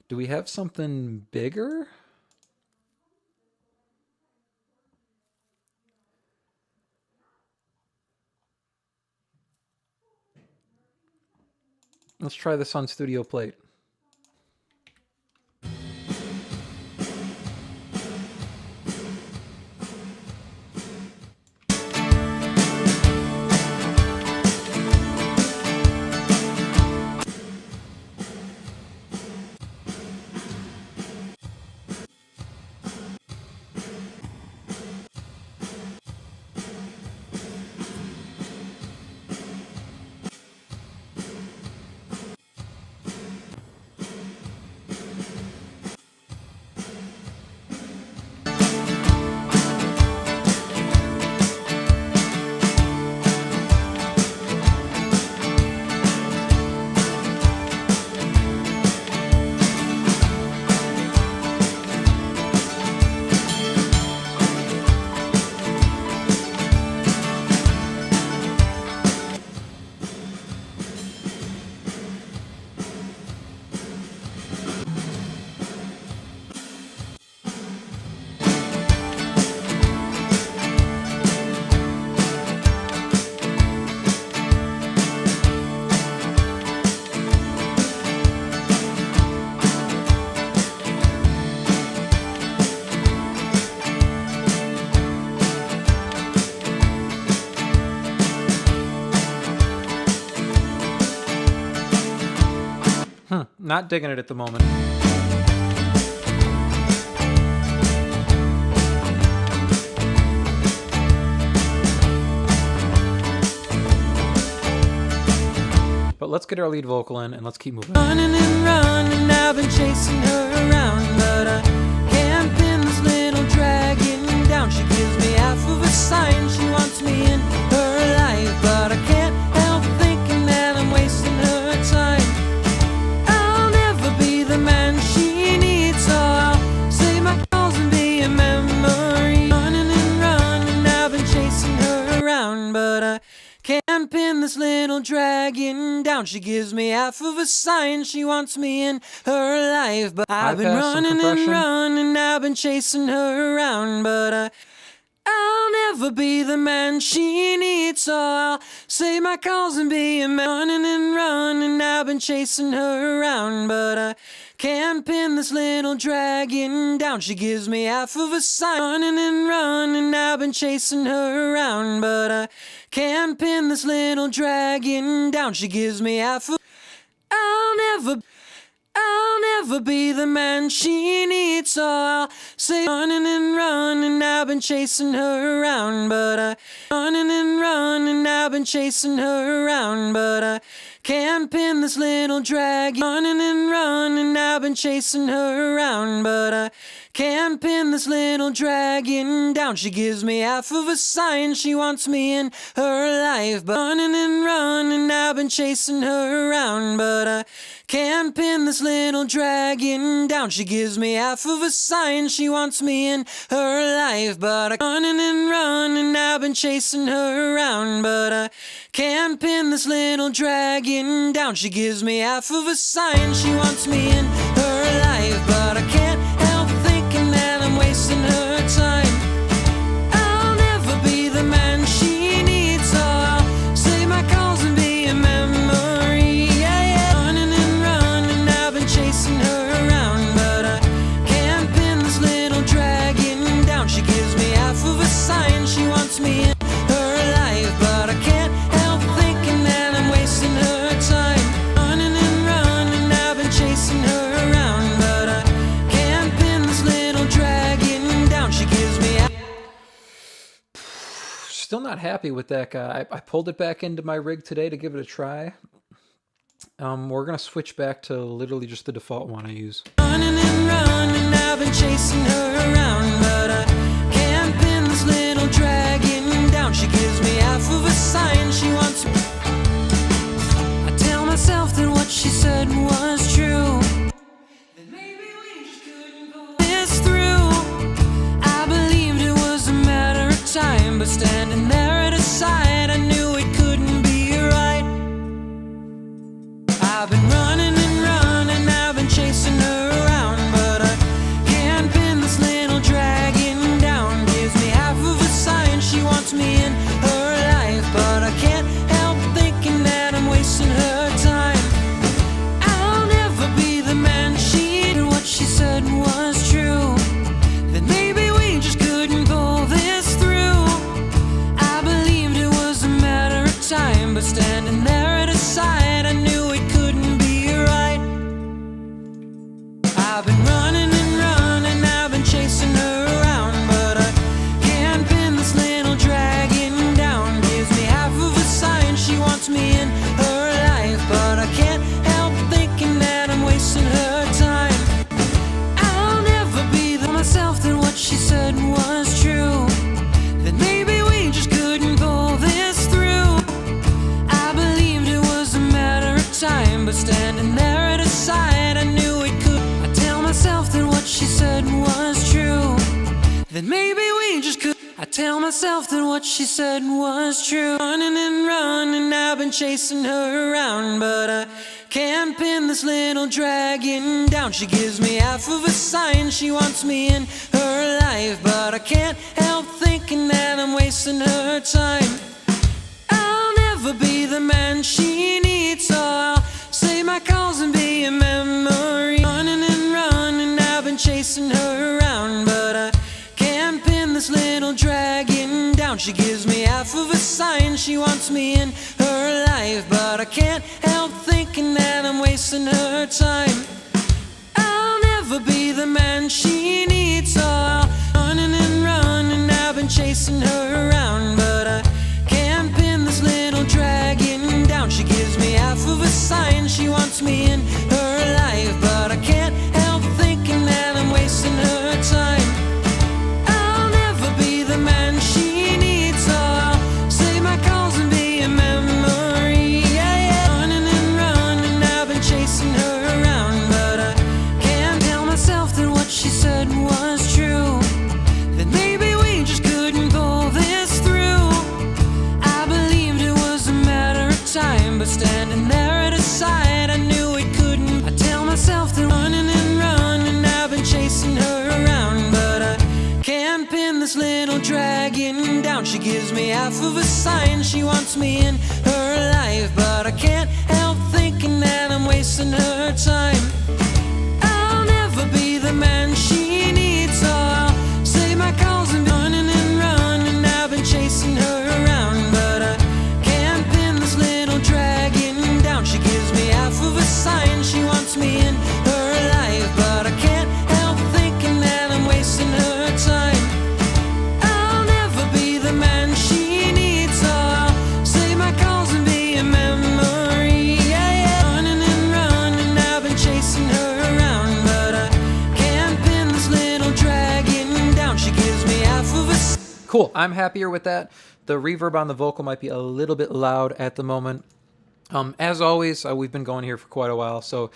Do we have something bigger? Let's try this on Studio Plate. Not digging it at the moment. But let's get our lead vocal in and let's keep moving. Running and running, I've been chasing her around, but I can't pin this little dragon down. She gives me half of a sign, she wants me in her life, but I can't help thinking that I'm wasting her time. I'll never be the man she needs, so I'll save my calls and be a memory. Running and running, I've been chasing her around, but I can't pin this little dragon down. She gives me half of a sign, she wants me in her life, but I've been running and running, I've been chasing her around, but I'll never be the man she needs, so I'll save my calls and be a man. Running and running, I've been chasing her around, but I can't pin this little dragon down. She gives me half of a sign. Running and running, I've been chasing her around, but I can't pin this little dragon down. She gives me half of... I'll never be the man she needs, so I'll say running and running, I've been chasing her around, but I running and running, I've been chasing her around, but I can't pin this little dragon. Running and running, I've been chasing her around, but I can't pin this little dragon down. She gives me half of a sign, she wants me in her life. But running and running, I've been chasing her around, but I can't pin this little dragon down. She gives me half of a sign, she wants me in her life. But I running and running, I've been chasing her around, but I can't pin this little dragon down. She gives me half of a sign, she wants me in her life, but I can't help thinking that I'm wasting her time. I'll never be the man she needs, so I'll save my calls and be a memory. Yeah, yeah. Running and running, I've been chasing her around, but I can't pin this little dragon down. She gives me half of a sign, she wants me in her life, but I can't help thinking that I'm wasting her time. Running and running, I've been chasing her around, but I can't pin this little dragon down. She gives me Still not happy with that guy. I pulled it back into my rig today to give it a try. We're gonna switch back to literally just the default one I use. running and running, I've been chasing her around, but I can't pin this little dragon down. She gives me half of a sign, she wants me. I tell myself that what she said was true, that maybe we just couldn't pull this through. I believed it was a matter of time, but standing there at her side, I knew it couldn't be right. I've been running and running, I've been chasing her around, but I can't pin this little dragon down. Gives me half of a sign, she wants me in her life, but I can't help thinking that I'm wasting her time. I'll never be the man she did. What she said was true, that maybe we just couldn't pull this through. I believed it was a matter of time, but standing there at her side, I knew it couldn't be right. I've been running and running, I've been chasing her around, but I can't pin this little dragon down. Gives me half of a sign, she wants me in her life, but I can't help thinking that I'm wasting her time. I'll never be the myself that what she said was true, that maybe we just couldn't pull this through. I believed it was a matter of time, but standing there at her side, I knew it could. I tell myself that what she said was true, that maybe we just could. I tell myself that what she said was true. Running and running, I've been chasing her around, but I can't pin this little dragon down. She gives me half of a sign, she wants me in her life, but I can't help thinking that I'm wasting her time. I'll never be the man she needs, so I'll save my calls and be a memory. Running and running, I've been chasing her around, but I can't pin this little dragon down. She gives me half of a sign, she wants me in her life, but I can't help thinking that I'm wasting her time. I'll never be the man she needs, so I'll running and running, I've been chasing her around, but I can't pin this little dragon down. She gives me half of a sign, she wants me in her life, but I can't help thinking that I'm wasting her time. I'll never be the man she needs, so I'll save my calls and be a memory. Yeah, yeah. Running and running, I've been chasing her around, but I can't tell myself that what she said was true, that maybe we just couldn't pull this through. I believed it was a matter of time, but standing there at her side, I knew it couldn't. I tell myself that running and running, I've been chasing her around, but I can't pin this little dragon down. She gives me half of a sign, she wants me in her life, but I can't help thinking that I'm wasting her time. I'll never be the man she needs, so I'll save my calls and running and running, I've been chasing her around, but I can't pin this little dragon down. She gives me half of a sign, she wants me in her life, but I can't help thinking that I'm wasting her time. I'll never be the man she needs, so I'll save my calls and be a memory. Yeah, yeah. Running and running, I've been chasing Cool. I'm happier with that. The reverb on the vocal might be a little bit loud at the moment. As always, we've been going here for quite a while, so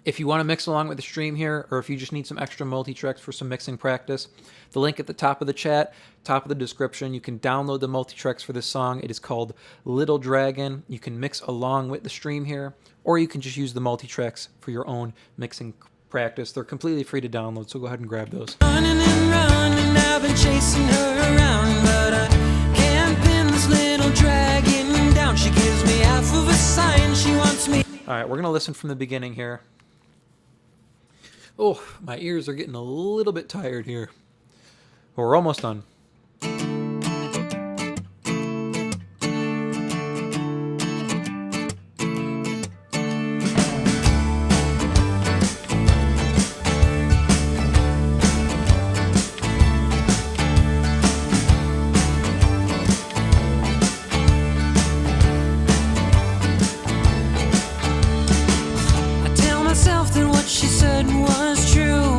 if you want to mix along with the stream here, or if you just need some extra multi-tracks for some mixing practice, the link at the top of the chat, top of the description, you can download the multi-tracks for this song. It is called Little Dragon. You can mix along with the stream here, or you can just use the multi-tracks for your own mixing practice. They're completely free to download, so go ahead and grab those. Running and running, I've been chasing her around, but I can't pin this little dragon down. She gives me half of a sign, she wants me. All right, we're going to listen from the beginning here. Oh, my ears are getting a little bit tired here. But we're almost done. I tell myself that what she said was true,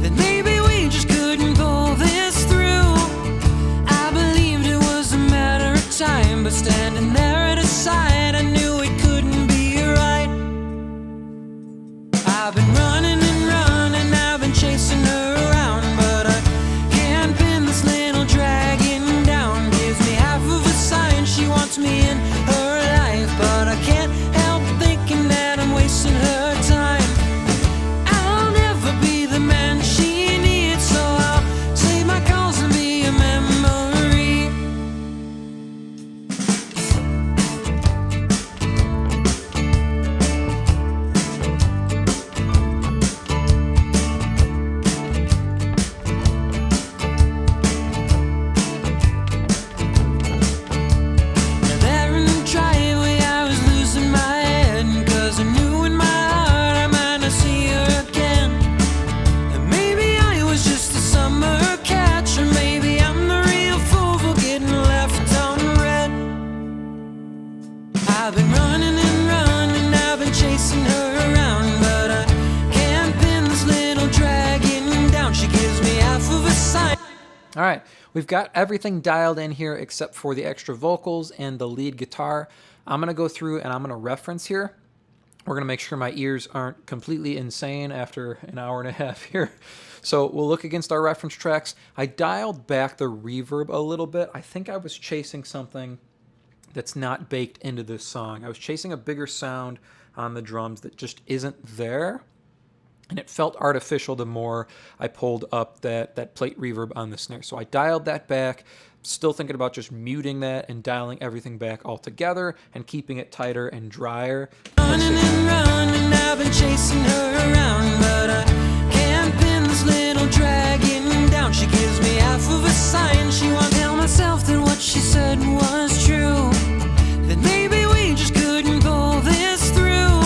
that maybe we just couldn't pull this through. I believed it was a matter of time, but standing there at his side, I knew it couldn't be right. I've been running and running, I've been chasing her around, but I can't pin this little dragon down. Gives me half of a sign, she wants me in her life, but I can't help thinking that I'm wasting her time. I'll never be the man she needs, so I'll save my calls and be a memory. There in the driveway I was losing my head, 'cause I knew in my heart I might not see her again. And maybe I was just a summer catch, or maybe I'm the real fool for getting left on red. I've been running and running, I've been chasing her around, but I can't pin this little dragon down. She gives me half of a sign. All right, we've got everything dialed in here except for the extra vocals and the lead guitar. I'm going to go through and I'm going to reference here. We're going to make sure my ears aren't completely insane after an hour and a half here. So we'll look against our reference tracks. I dialed back the reverb a little bit. I think I was chasing something that's not baked into this song. I was chasing a bigger sound on the drums that just isn't there. And it felt artificial the more I pulled up that plate reverb on the snare. So I dialed that back, still thinking about just muting that and dialing everything back all together and keeping it tighter and drier. Running and running, I've been chasing her around, but I can't pin this little dragon down. She gives me half of a sign, she won't tell myself that what she said was true, that maybe we just couldn't pull this through.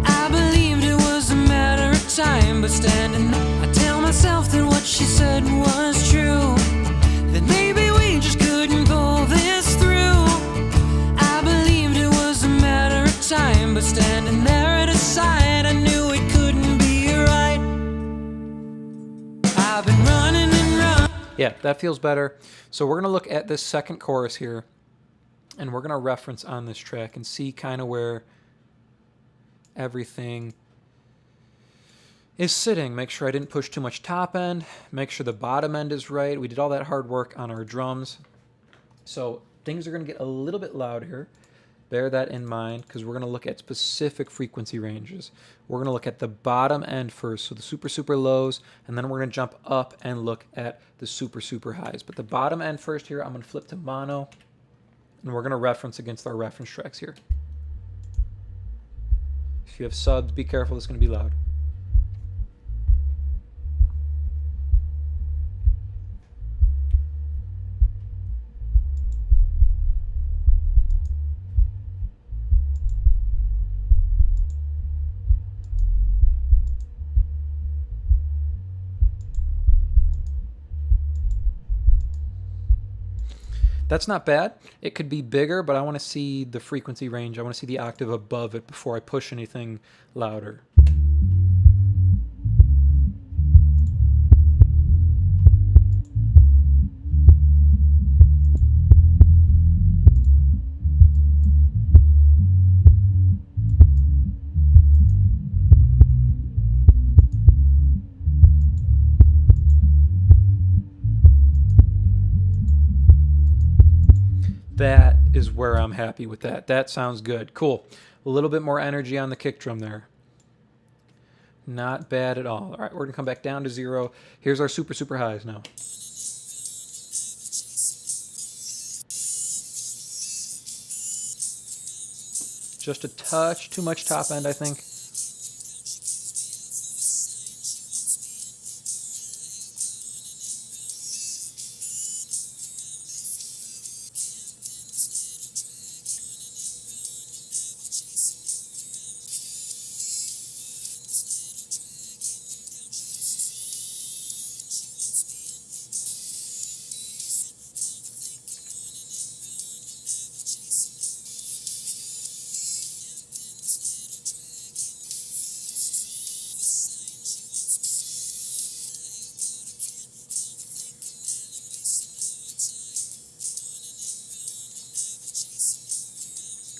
I believed it was a matter of time, but standing there, I tell myself that what she said was true, that maybe we just couldn't pull this through. I believed it was a matter of time, but standing there at his side, I knew it couldn't be right. I've been running and running. Yeah, that feels better. So we're going to look at this second chorus here, and we're going to reference on this track and see kind of where everything is sitting. Make sure I didn't push too much top end. Make sure the bottom end is right. We did all that hard work on our drums. So things are going to get a little bit loud here. Bear that in mind, because we're going to look at specific frequency ranges. We're going to look at the bottom end first, so the super, super lows, and then we're going to jump up and look at the super, super highs. But the bottom end first here, I'm going to flip to mono, and we're going to reference against our reference tracks here. If you have subs, be careful, it's going to be loud. That's not bad. It could be bigger, but I want to see the frequency range. I want to see the octave above it before I push anything louder. That is where I'm happy with that. That sounds good. Cool. A little bit more energy on the kick drum there. Not bad at all. All right, we're going to come back down to 0. Here's our super, super highs now. Just a touch too much top end, I think.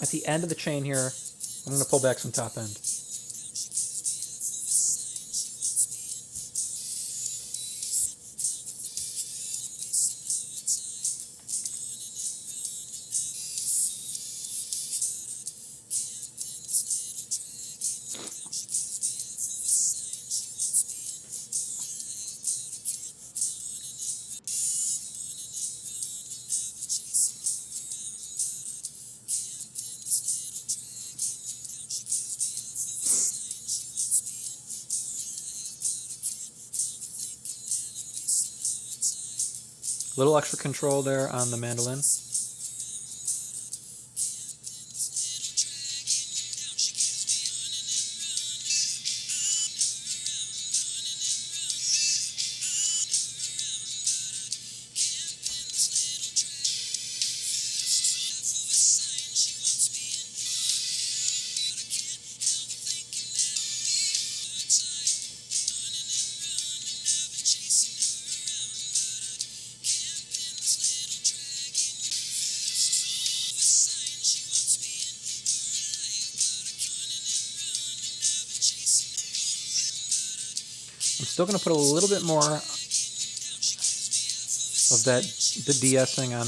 At the end of the chain here, I'm going to pull back some top end. A little extra control there on the mandolin. I'm still going to put a little bit more of that, the de-essing on.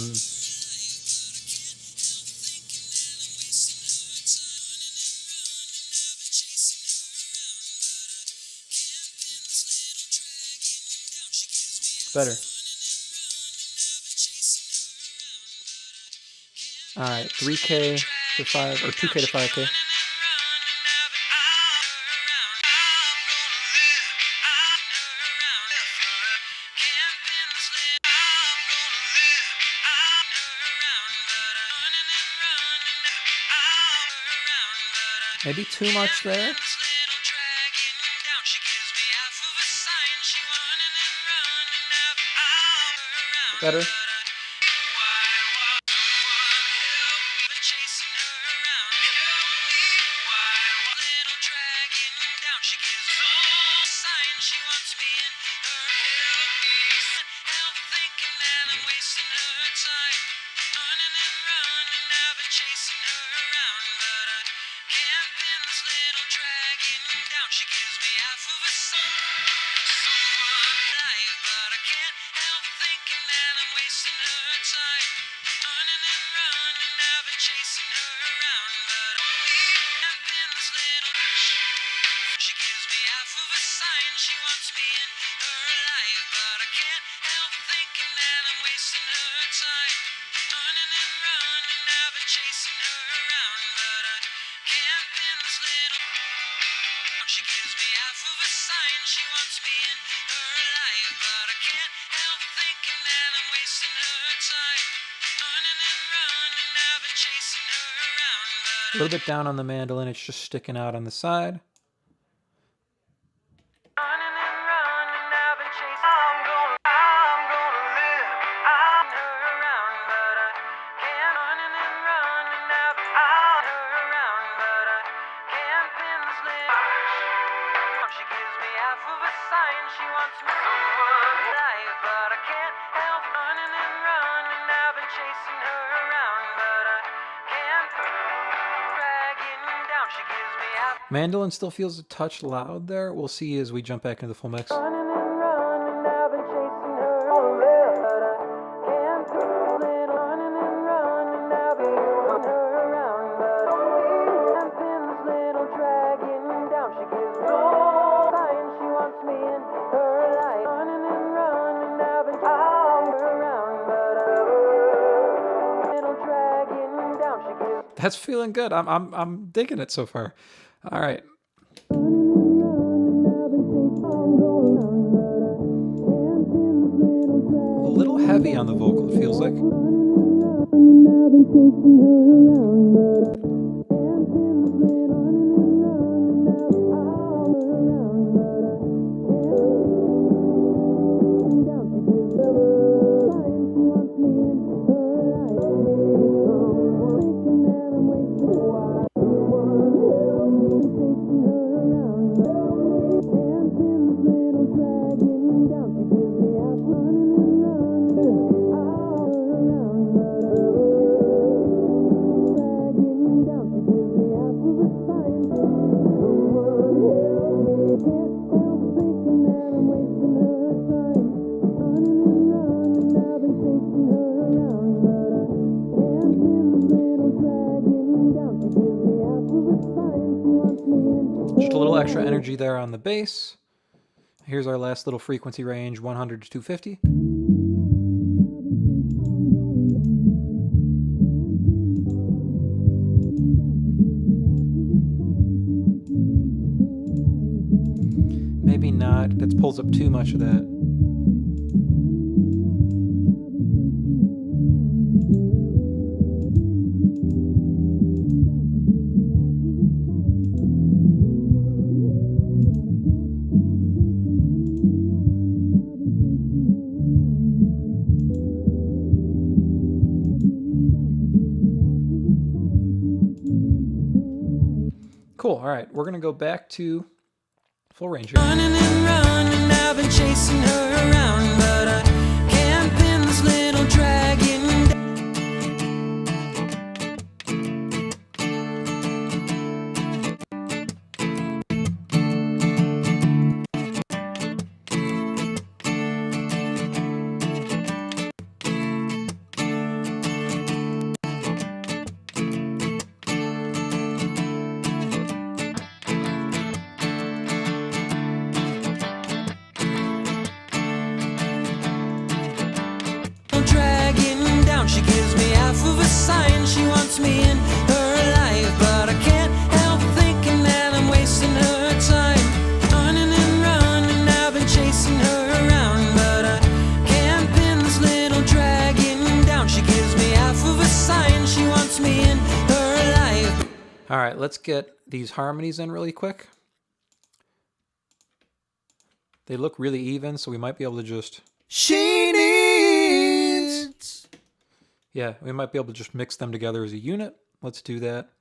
Better. All right, 3K to 5, or 2K to 5K. Maybe too much there. Better. A little bit down on the mandolin, it's just sticking out on the side. Mandolin still feels a touch loud there. We'll see as we jump back into the full mix. That's feeling good. I'm digging it so far. All right. A little heavy on the vocal, it feels like. Just a little extra energy there on the bass. Here's our last little frequency range, 100 to 250. Maybe not. That pulls up too much of that. Cool. All right, we're gonna go back to full range here. Running and running, I've been chasing her around, but I can't pin this little dragon down. She gives me half of a sign, she wants me in her life, but I can't help thinking that I'm wasting her time. Running and running, I've been chasing her around, but I can't pin this little dragon down. She gives me half of a sign, she wants me in her life. All right, let's get these harmonies in really quick. They look really even, so we might be able to just... She needs... Yeah, we might be able to just mix them together as a unit. Let's do that.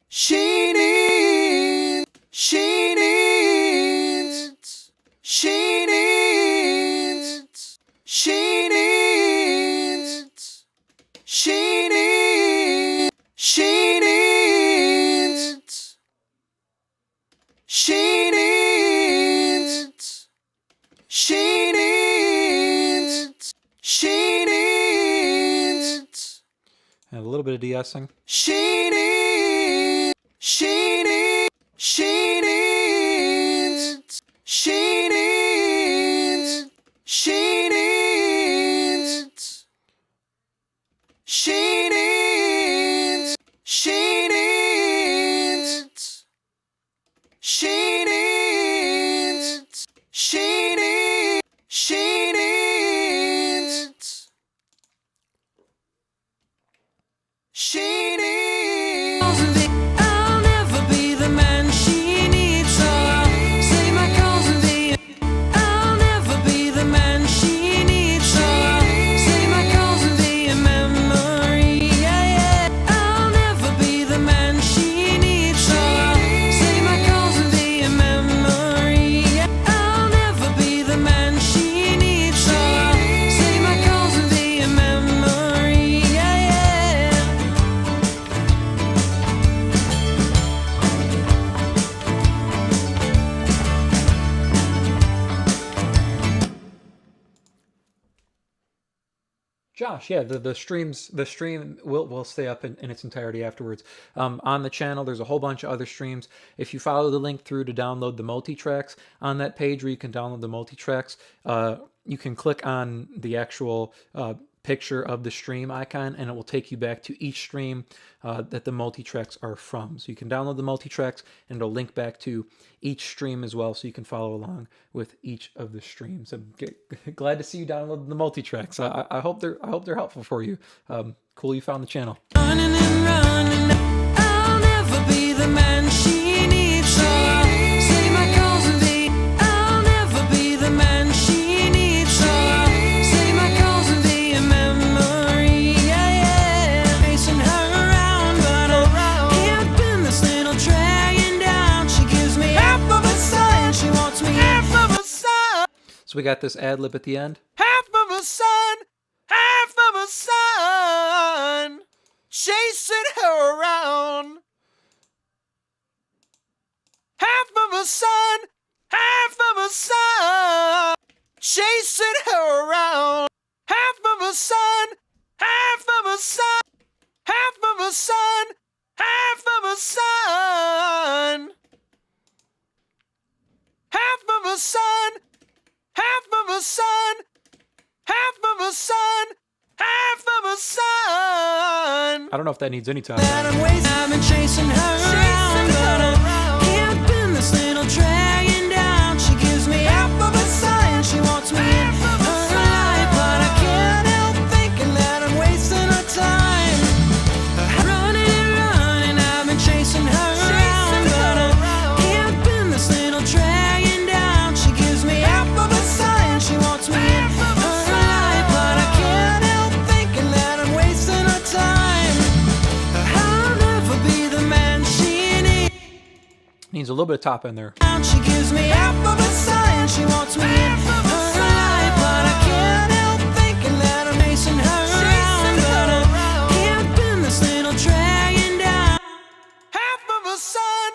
She needs... She needs... She needs... She needs... She needs... She needs... She needs... She needs... She needs... And a little bit of de-essing. She needs... She needs... She needs... She needs... She needs... She needs... She needs... She needs... She needs... She needs... She needs... I'll never be the man she needs, so I'll say my calls and be... I'll never be the man she needs, so I'll say my calls and be a memory, yeah, yeah. I'll never be the man she needs, so I'll say my calls and be a memory, yeah. I'll never be the man she needs, so I'll say my calls and be a memory, yeah, yeah. Josh, yeah, the stream will stay up in its entirety afterwards. On the channel, there's a whole bunch of other streams. If you follow the link through to download the multi-tracks on that page where you can download the multi-tracks, you can click on the actual picture of the stream icon, and it will take you back to each stream that the multi-tracks are from. So you can download the multi-tracks, and it'll link back to each stream as well, so you can follow along with each of the streams. I'm glad to see you download the multi-tracks. I hope they're helpful for you. Cool you found the channel. Running and running, I'll never be the man she needs. So I'll say my calls and be. I'll never be the man she needs. So I'll say my calls and be a memory. Yeah, yeah. Chasing her around, but I can't pin this little dragon down. She gives me half of a sign. She wants me half of a sign. So we got this ad lib at the end. Half of a sign. Half of a sign. Chasing her around. Half of a sign. Half of a sign. Chasing her around. Half of a sign. Half of a sign. Half of a sign. Half of a sign. Half of a sign. Half of a sign. Half of a sign. Half of a sign. I don't know if that needs any time. That I've been chasing her around, but I can't pin this little dragon down. She gives me half of a sign. She wants me in her life, but I can't help thinking that I'm wasting her time. Running and running, I've been chasing her around, but I can't pin this little dragon down. She gives me half of a sign. She wants me in her life, but I can't help thinking that I'm wasting her time. I'll never be the man she needs. Needs a little bit of top in there. She gives me half of a sign. She wants me in her life, but I can't help thinking that I'm chasing her around, but I can't pin this little dragon down. Half of a sign,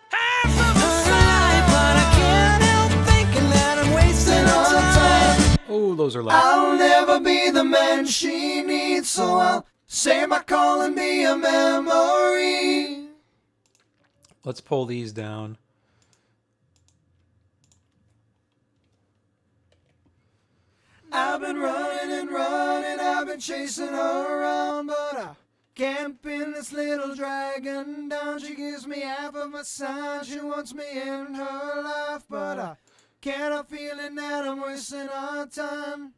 half of a life, but I can't help thinking that I'm wasting her time. Oh, those are loud. I'll never be the man she needs, so I'll say my call and be a memory. Let's pull these down. I've been running and running, I've been chasing her around, but I can't pin this little dragon down. She gives me half of a sign. She wants me in her life, but I can't help feeling that I'm wasting our time.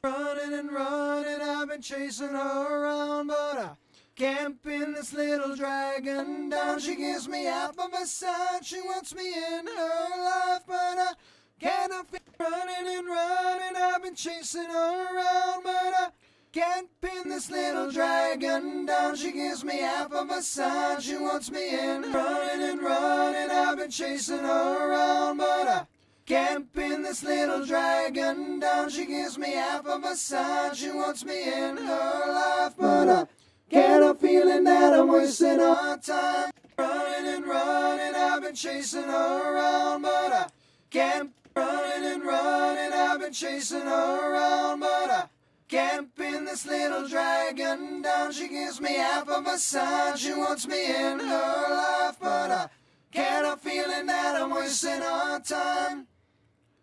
Running and running, I've been chasing her around, but I can't pin this little dragon down. She gives me half of a sign. She wants me in her life, but I can't help running and running. I've been chasing her around, but I can't pin this little dragon down. She gives me half of a sign. She wants me in. Running and running, I've been chasing her around, but I can't pin this little dragon down. She gives me half of a sign. She wants me in her life, but I can't help feeling that I'm wasting our time. Running and running, I've been chasing her around, but I can't. Running and running, I've been chasing her around, but I can't pin this little dragon down. She gives me half of a sign. She wants me in her life, but I can't help feeling that I'm wasting our time.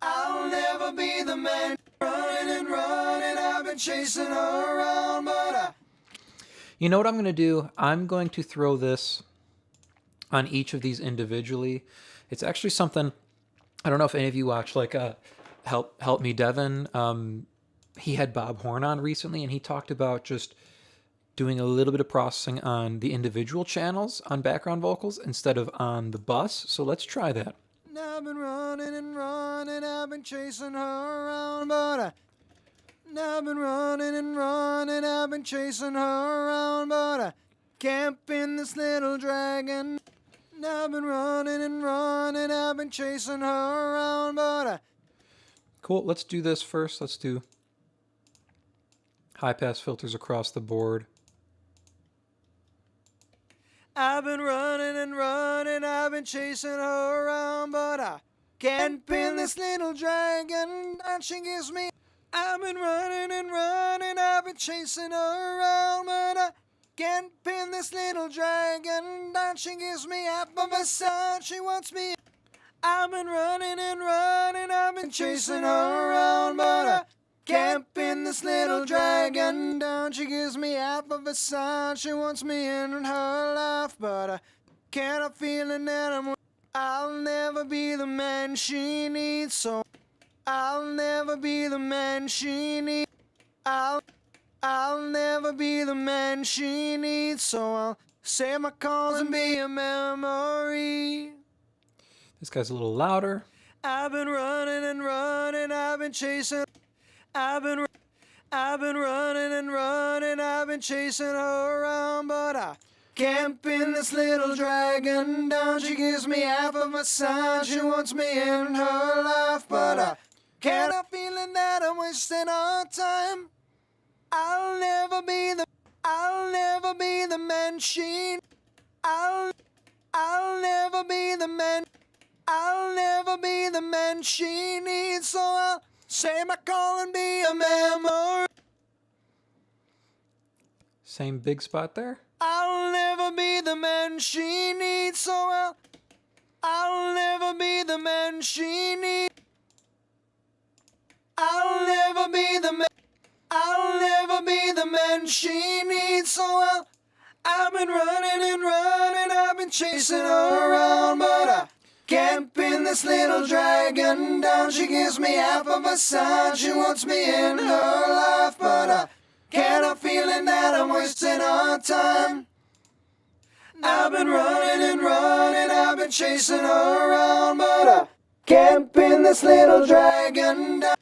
I'll never be the man. Running and running, I've been chasing her around, but I. You know what I'm going to do? I'm going to throw this on each of these individually. It's actually something, I don't know if any of you watch, like Help Me Devin. He had Bob Horn on recently, and he talked about just doing a little bit of processing on the individual channels on background vocals instead of on the bus. So let's try that. I've been running and running, I've been chasing her around, but I've been running and running, I've been chasing her around, but I can't pin this little dragon. I've been running and running, I've been chasing her around, but I. Cool, let's do this first. Let's do high pass filters across the board. I've been running and running, I've been chasing her around, but I can't pin this little dragon that she gives me. I've been running and running, I've been chasing her around, but I can't pin this little dragon that she gives me half of a sign. She wants me. I've been running and running, I've been chasing her around, but I Can't pin this little dragon down. She gives me half of a sign. She wants me in her life, but I can't help feeling that I'll never be the man she needs. So I'll never be the man she needs. I'll never be the man she needs. So I'll say my calls and be a memory. This guy's a little louder. I've been running and running. I've been chasing. I've been running and running. I've been chasing her around, but I can't pin this little dragon down. She gives me half of a sign. She wants me in her life, but I can't help feeling that I'm wasting our time. I'll never be the man she. I'll never be the man. I'll never be the man she needs. So I'll say my call and be a memory. Same big spot there. I'll never be the man she needs. So I'll never be the man she needs. I'll never be the man. I'll never be the man she needs. So I've been running and running. I've been chasing her around, but I can't pin this little dragon down. She gives me half of a sign. She wants me in her life, but I can't help feeling that I'm wasting our time. I've been running and running. I've been chasing her around, but I can't pin this little dragon down.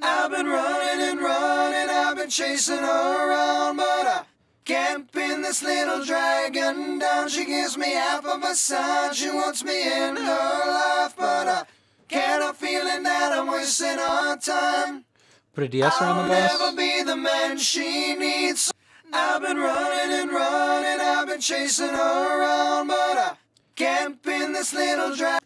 I've been running and running. I've been chasing her around, but I can't pin this little dragon down. She gives me half of a sign. She wants me in her life, but I can't help feeling that I'm wasting our time. Put a de-esser on the bass. I'll never be the man she needs. I've been running and running. I've been chasing her around, but I can't pin this little dragon.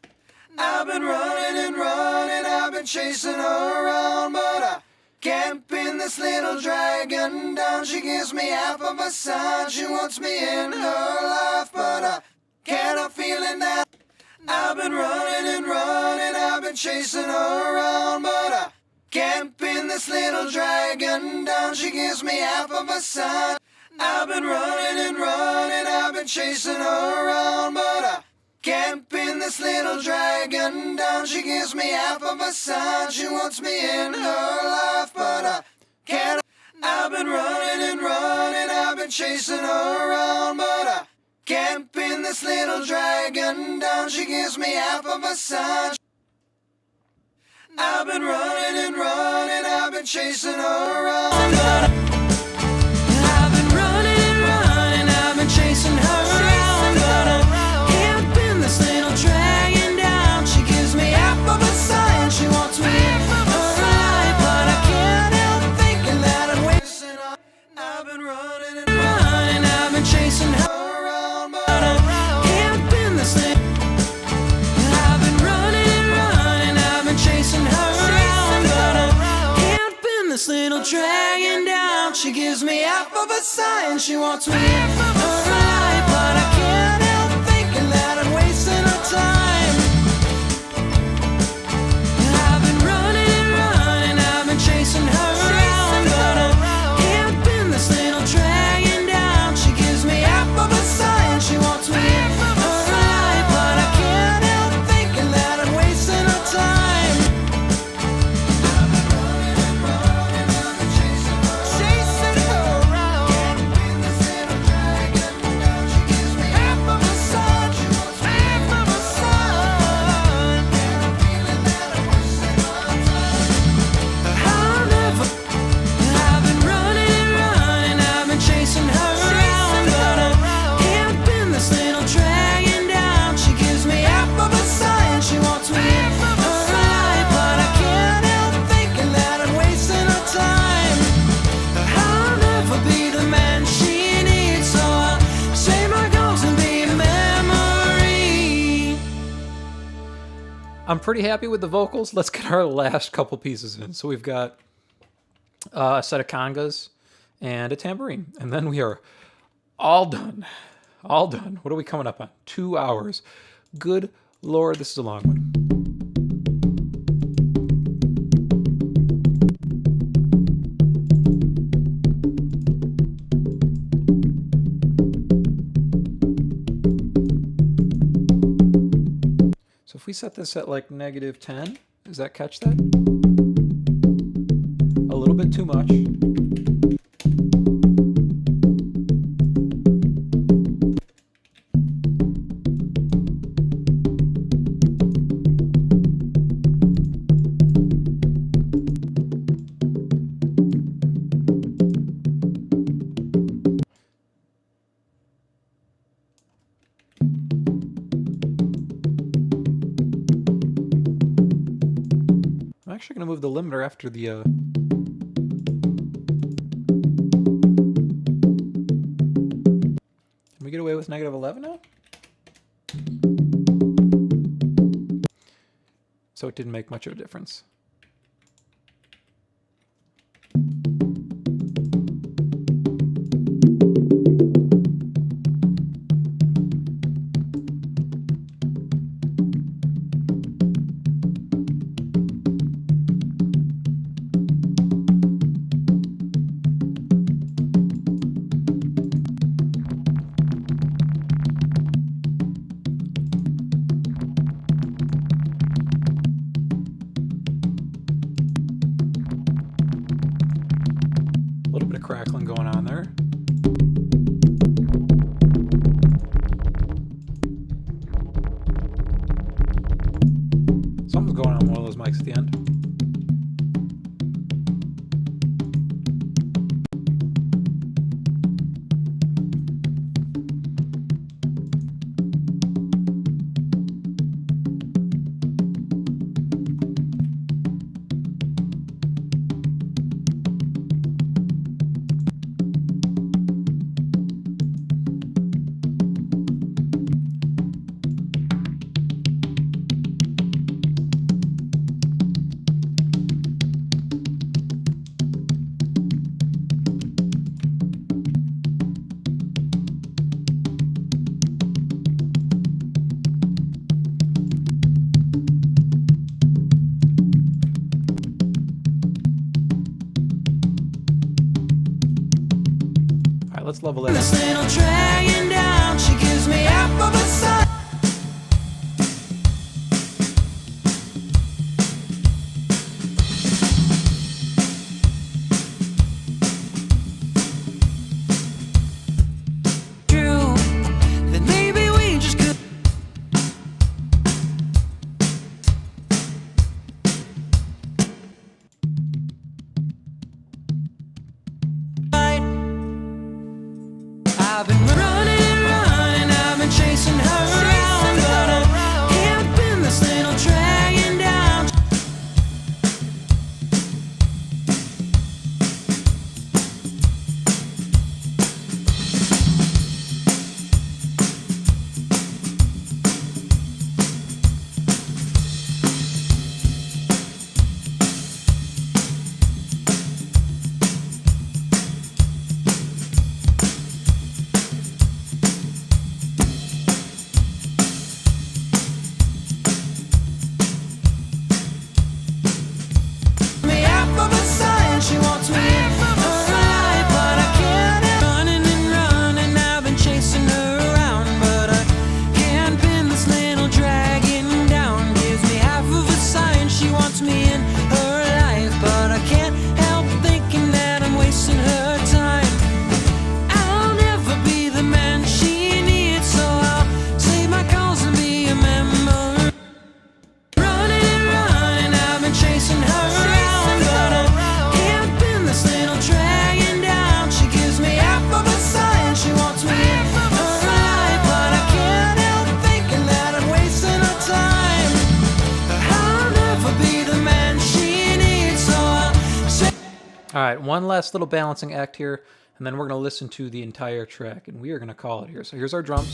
I've been running and running. I've been chasing her around, but I can't pin this little dragon down. She gives me half of a sign. She wants me in her life, but I can't help feeling that. I've been running and running. I've been chasing her around, but I can't pin this little dragon down. She gives me half of a sign. I've been running and running. I've been chasing her around, but I can't pin this little dragon down. She gives me half of a sign. She wants me in her life, but I can't. I've been running and running. I've been chasing her around, but I can't pin this little dragon down. She gives me half of a sign. I've been running and running. I've been chasing her around, but I've been running and running. I've been chasing her around, but I can't pin this little dragon down. She gives me half of a sign. She wants me in her life, but I can't help thinking that I'm wasting on. I've been running and running. I've been chasing her around, but I can't pin this little. I've been running and running. I've been chasing her around, but I can't pin this little dragon down. She gives me half of a sign. She wants me in her life, but I can't help thinking that I'm wasting her time. I've been running and running. I've been chasing her around, but I can't pin this little dragon down. She gives me half of a sign. She wants me in her life, but I can't help thinking that I'm wasting her time. I've been running and running. I've been chasing her around. Can't pin this little dragon down. She gives me half of a sign. She wants me half of a sign. And I'm feeling that I'm wasting my time. I'll never. I've been running and running. I've been chasing her around, but I can't pin this little dragon down. She gives me half of a sign. She wants me in her life, but I can't help thinking that I'm wasting her time. I'll never be the man she needs, so I'll say my goals and be a memory. I'm pretty happy with the vocals. Let's get our last couple pieces in. So we've got a set of congas and a tambourine, and then we are all done. All done. What are we coming up on? 2 hours. Good Lord, this is a long one. So if we set this at like -10, does that catch that? A little bit too much. I'm actually going to move the limiter after the Can we get away with -11 now? So it didn't make much of a difference. A little bit of crackling going on there. Something's going on with one of those mics at the end. Let's level that This up. little dragging down, she gives me half of a sign. True, that maybe we just could. I've been running and running, I've been chasing her around, but I can't pin this little dragging down. Me half of a sign, she wants me in her life, but I can't. Running and running, I've been chasing her around, but I can't pin this little dragging down. Gives me half of a sign, she wants me in her life, but I can't help thinking that I'm wasting her time. I'll never be the man she needs, so I'll save my calls and be a memory. Running and running, I've been chasing her around, but I can't pin this little dragging down. She gives me half of a sign, she wants me in her life, but I can't help thinking that I'm wasting her time. I'll never be the man she needs, so I'll say. All right, one last little balancing act here, and then we're going to listen to the entire track, and we are going to call it here. So here's our drums.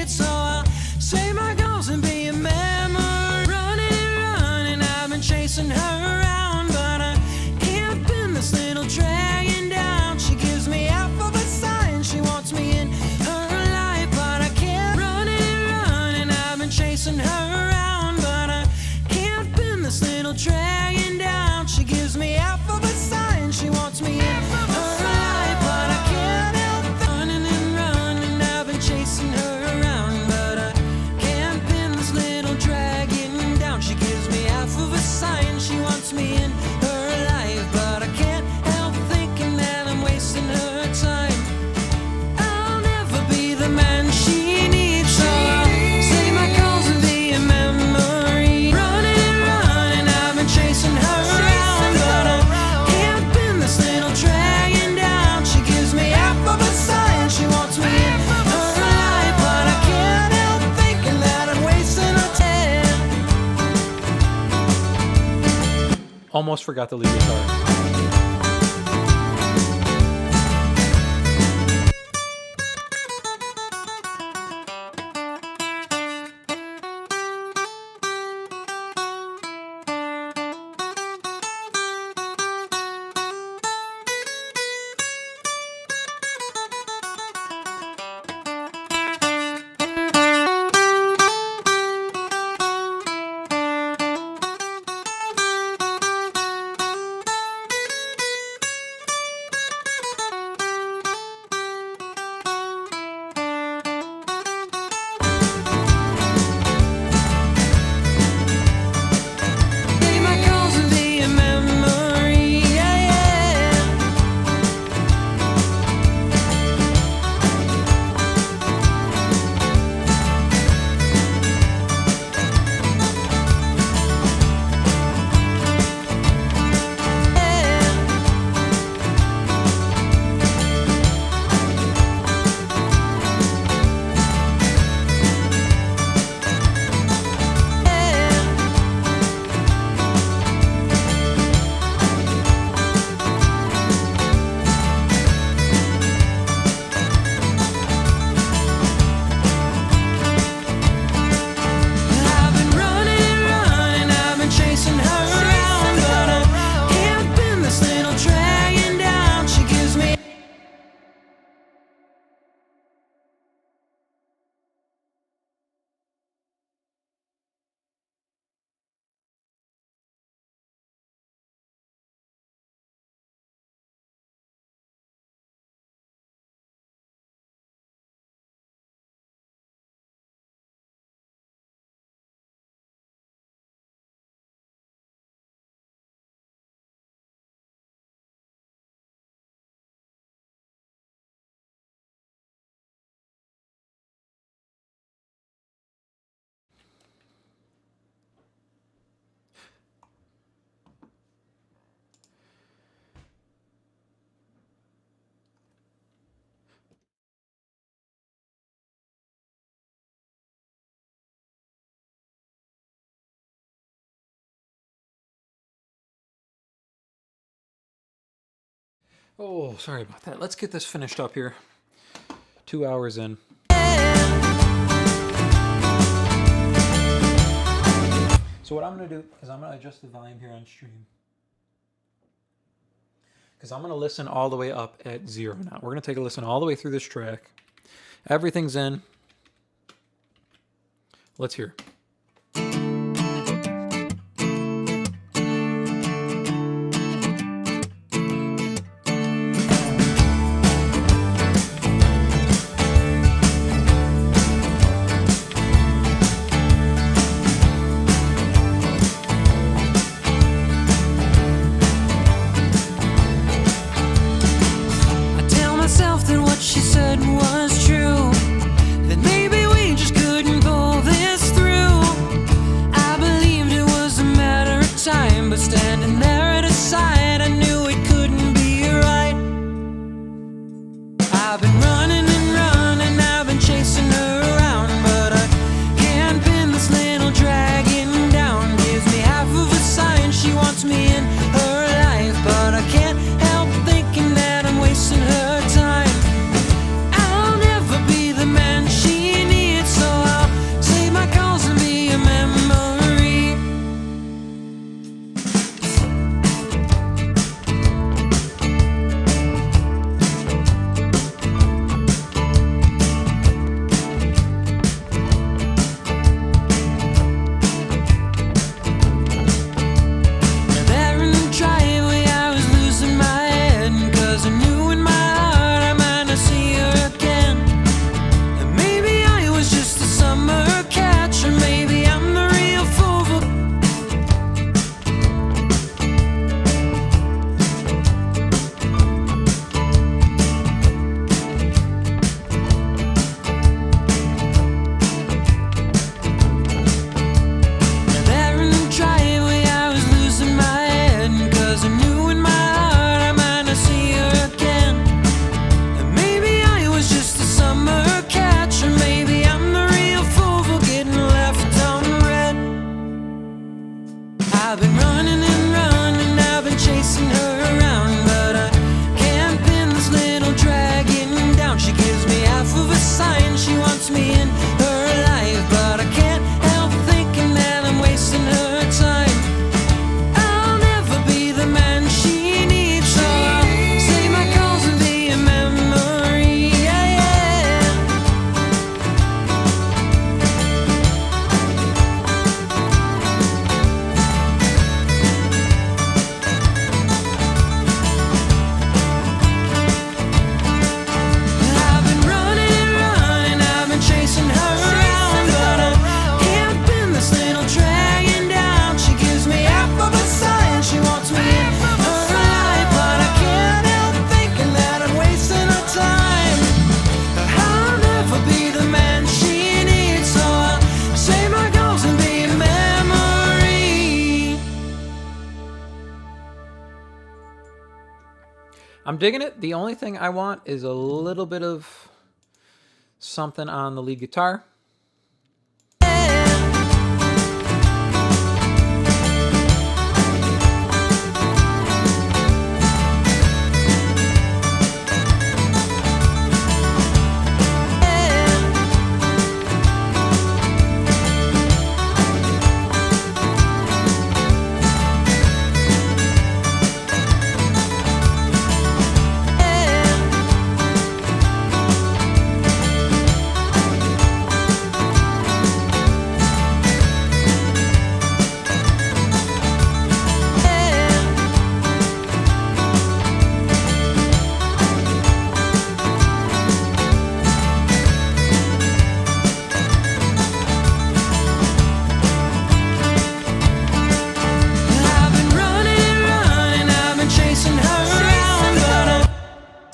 So I'll say my goals and be a memory. Running and running, I've been chasing her around, but I can't pin this little dragging down. She gives me half of a sign, she wants chasing her around, but I can't pin this little dragon down. She gives me alphabet signs, she wants me in her life, but I can't help running and running. I've been chasing her around, but I can't pin this little dragon down. She gives me half of a sign, she wants me in her life, but I can't help thinking that I'm wasting her time. I'll never be the man she needs, so I'll say my calls and be a memory. Running and running, I've been chasing her around, but I can't pin this little dragon down. She gives me half of a sign, she wants me in her life, but I can't help thinking that I'm wasting her time. Almost forgot the lead guitar. Say my calls and be a memory, yeah, yeah. I've been running and running, I've been chasing her around, but I can't pin this little dragon down. She gives me Oh, sorry about that. Let's get this finished up here. 2 hours in. So what I'm going to do is I'm going to adjust the volume here on stream. Because I'm going to listen all the way up at 0 now. We're going to take a listen all the way through this track. Everything's in. Let's hear. I tell myself that what she said was true, that maybe we just couldn't pull this through. I'm digging it. The only thing I want is a little bit of something on the lead guitar.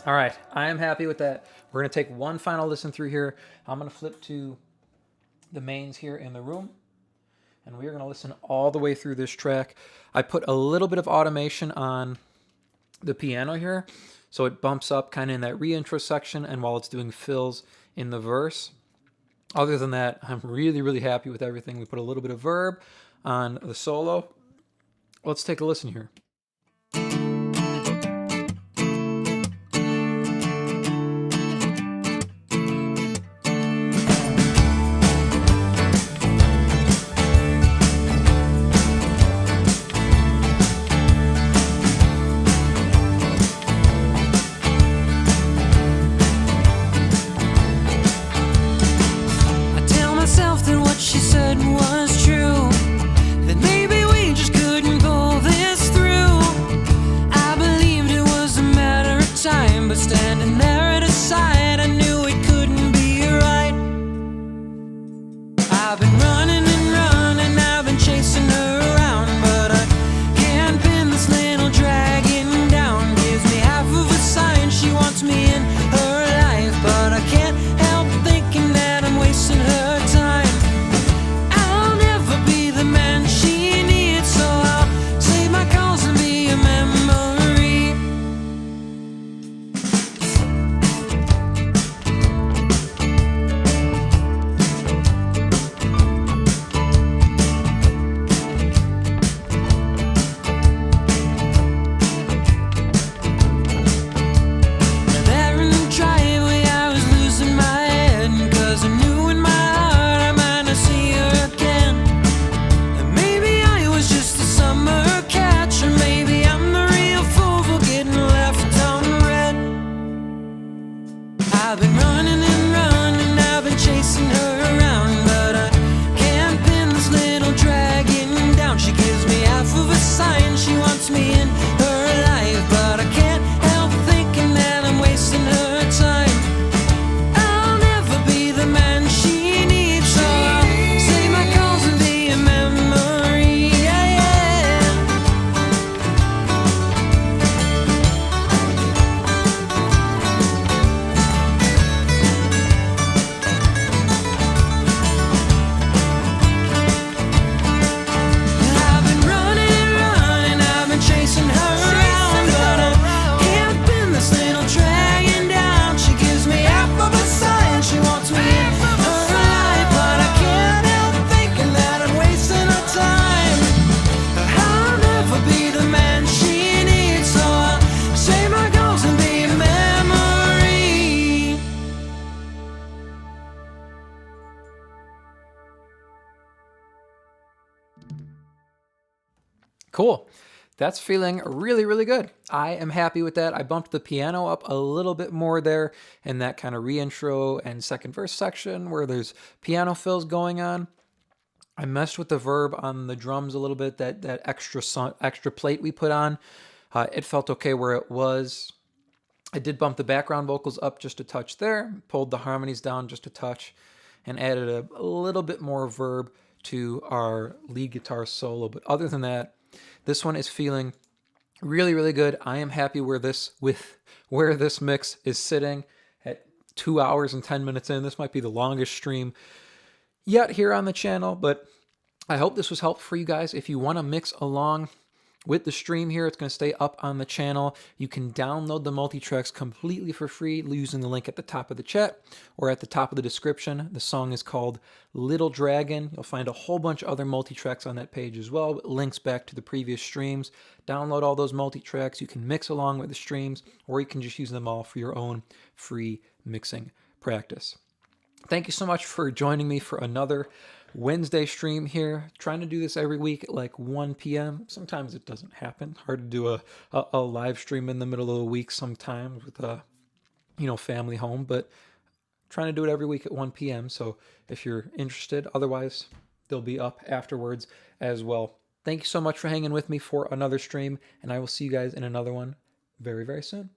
All right, I am happy with that. We're going to take one final listen through here. I'm going to flip to the mains here in the room, and we are going to listen all the way through this track. I put a little bit of automation on the piano here, so it bumps up kind of in that reintro section, and while it's doing fills in the verse. Other than that, I'm really, really happy with everything. We put a little bit of verb on the solo. Let's take a listen here. She said was true, that maybe we just couldn't pull this through. I believed it was a matter of time, but standing there at his side, I knew it couldn't be right. I've been running and running, I've been chasing her around, but I can't pin this little dragon down. Gives me half of a sign she wants me in her life, but I can't help thinking that I'm wasting her time. I've been running and running, I've been chasing her around, but I can't pin this little dragon down. She gives me half of a sign, she wants me in her life, but I can't help thinking that I'm wasting her time. I'll never be the man she needs, so I'll say my calls and be a memory, yeah, yeah. I've been running and running, I've been chasing her around, but I can't pin this little dragon down. She gives me half of a sign, she wants me in her life, but I can't help thinking that I'm wasting her time. I'll never be the man she needs, so I'll say my goals and be a memory. Cool. That's feeling really, really good. I am happy with that. I bumped the piano up a little bit more there in that kind of reintro and second verse section where there's piano fills going on. I messed with the verb on the drums a little bit, that extra plate we put on. It felt okay where it was. I did bump the background vocals up just a touch there, pulled the harmonies down just a touch, and added a little bit more verb to our lead guitar solo. But other than that, this one is feeling really, really good. I am happy where this mix is sitting at 2 hours and 10 minutes in. This might be the longest stream yet here on the channel, but I hope this was helpful for you guys. If you want to mix along With the stream here, it's going to stay up on the channel. You can download the multi-tracks completely for free using the link at the top of the chat or at the top of the description. The song is called Little Dragon. You'll find a whole bunch of other multi-tracks on that page as well, with links back to the previous streams. Download all those multi-tracks. You can mix along with the streams, or you can just use them all for your own free mixing practice. Thank you so much for joining me for another Wednesday stream here. Trying to do this every week at like 1 p.m. Sometimes it doesn't happen. Hard to do a live stream in the middle of the week sometimes with family home, but trying to do it every week at 1 p.m. So if you're interested, otherwise they'll be up afterwards as well. Thank you so much for hanging with me for another stream, and I will see you guys in another one very, very soon.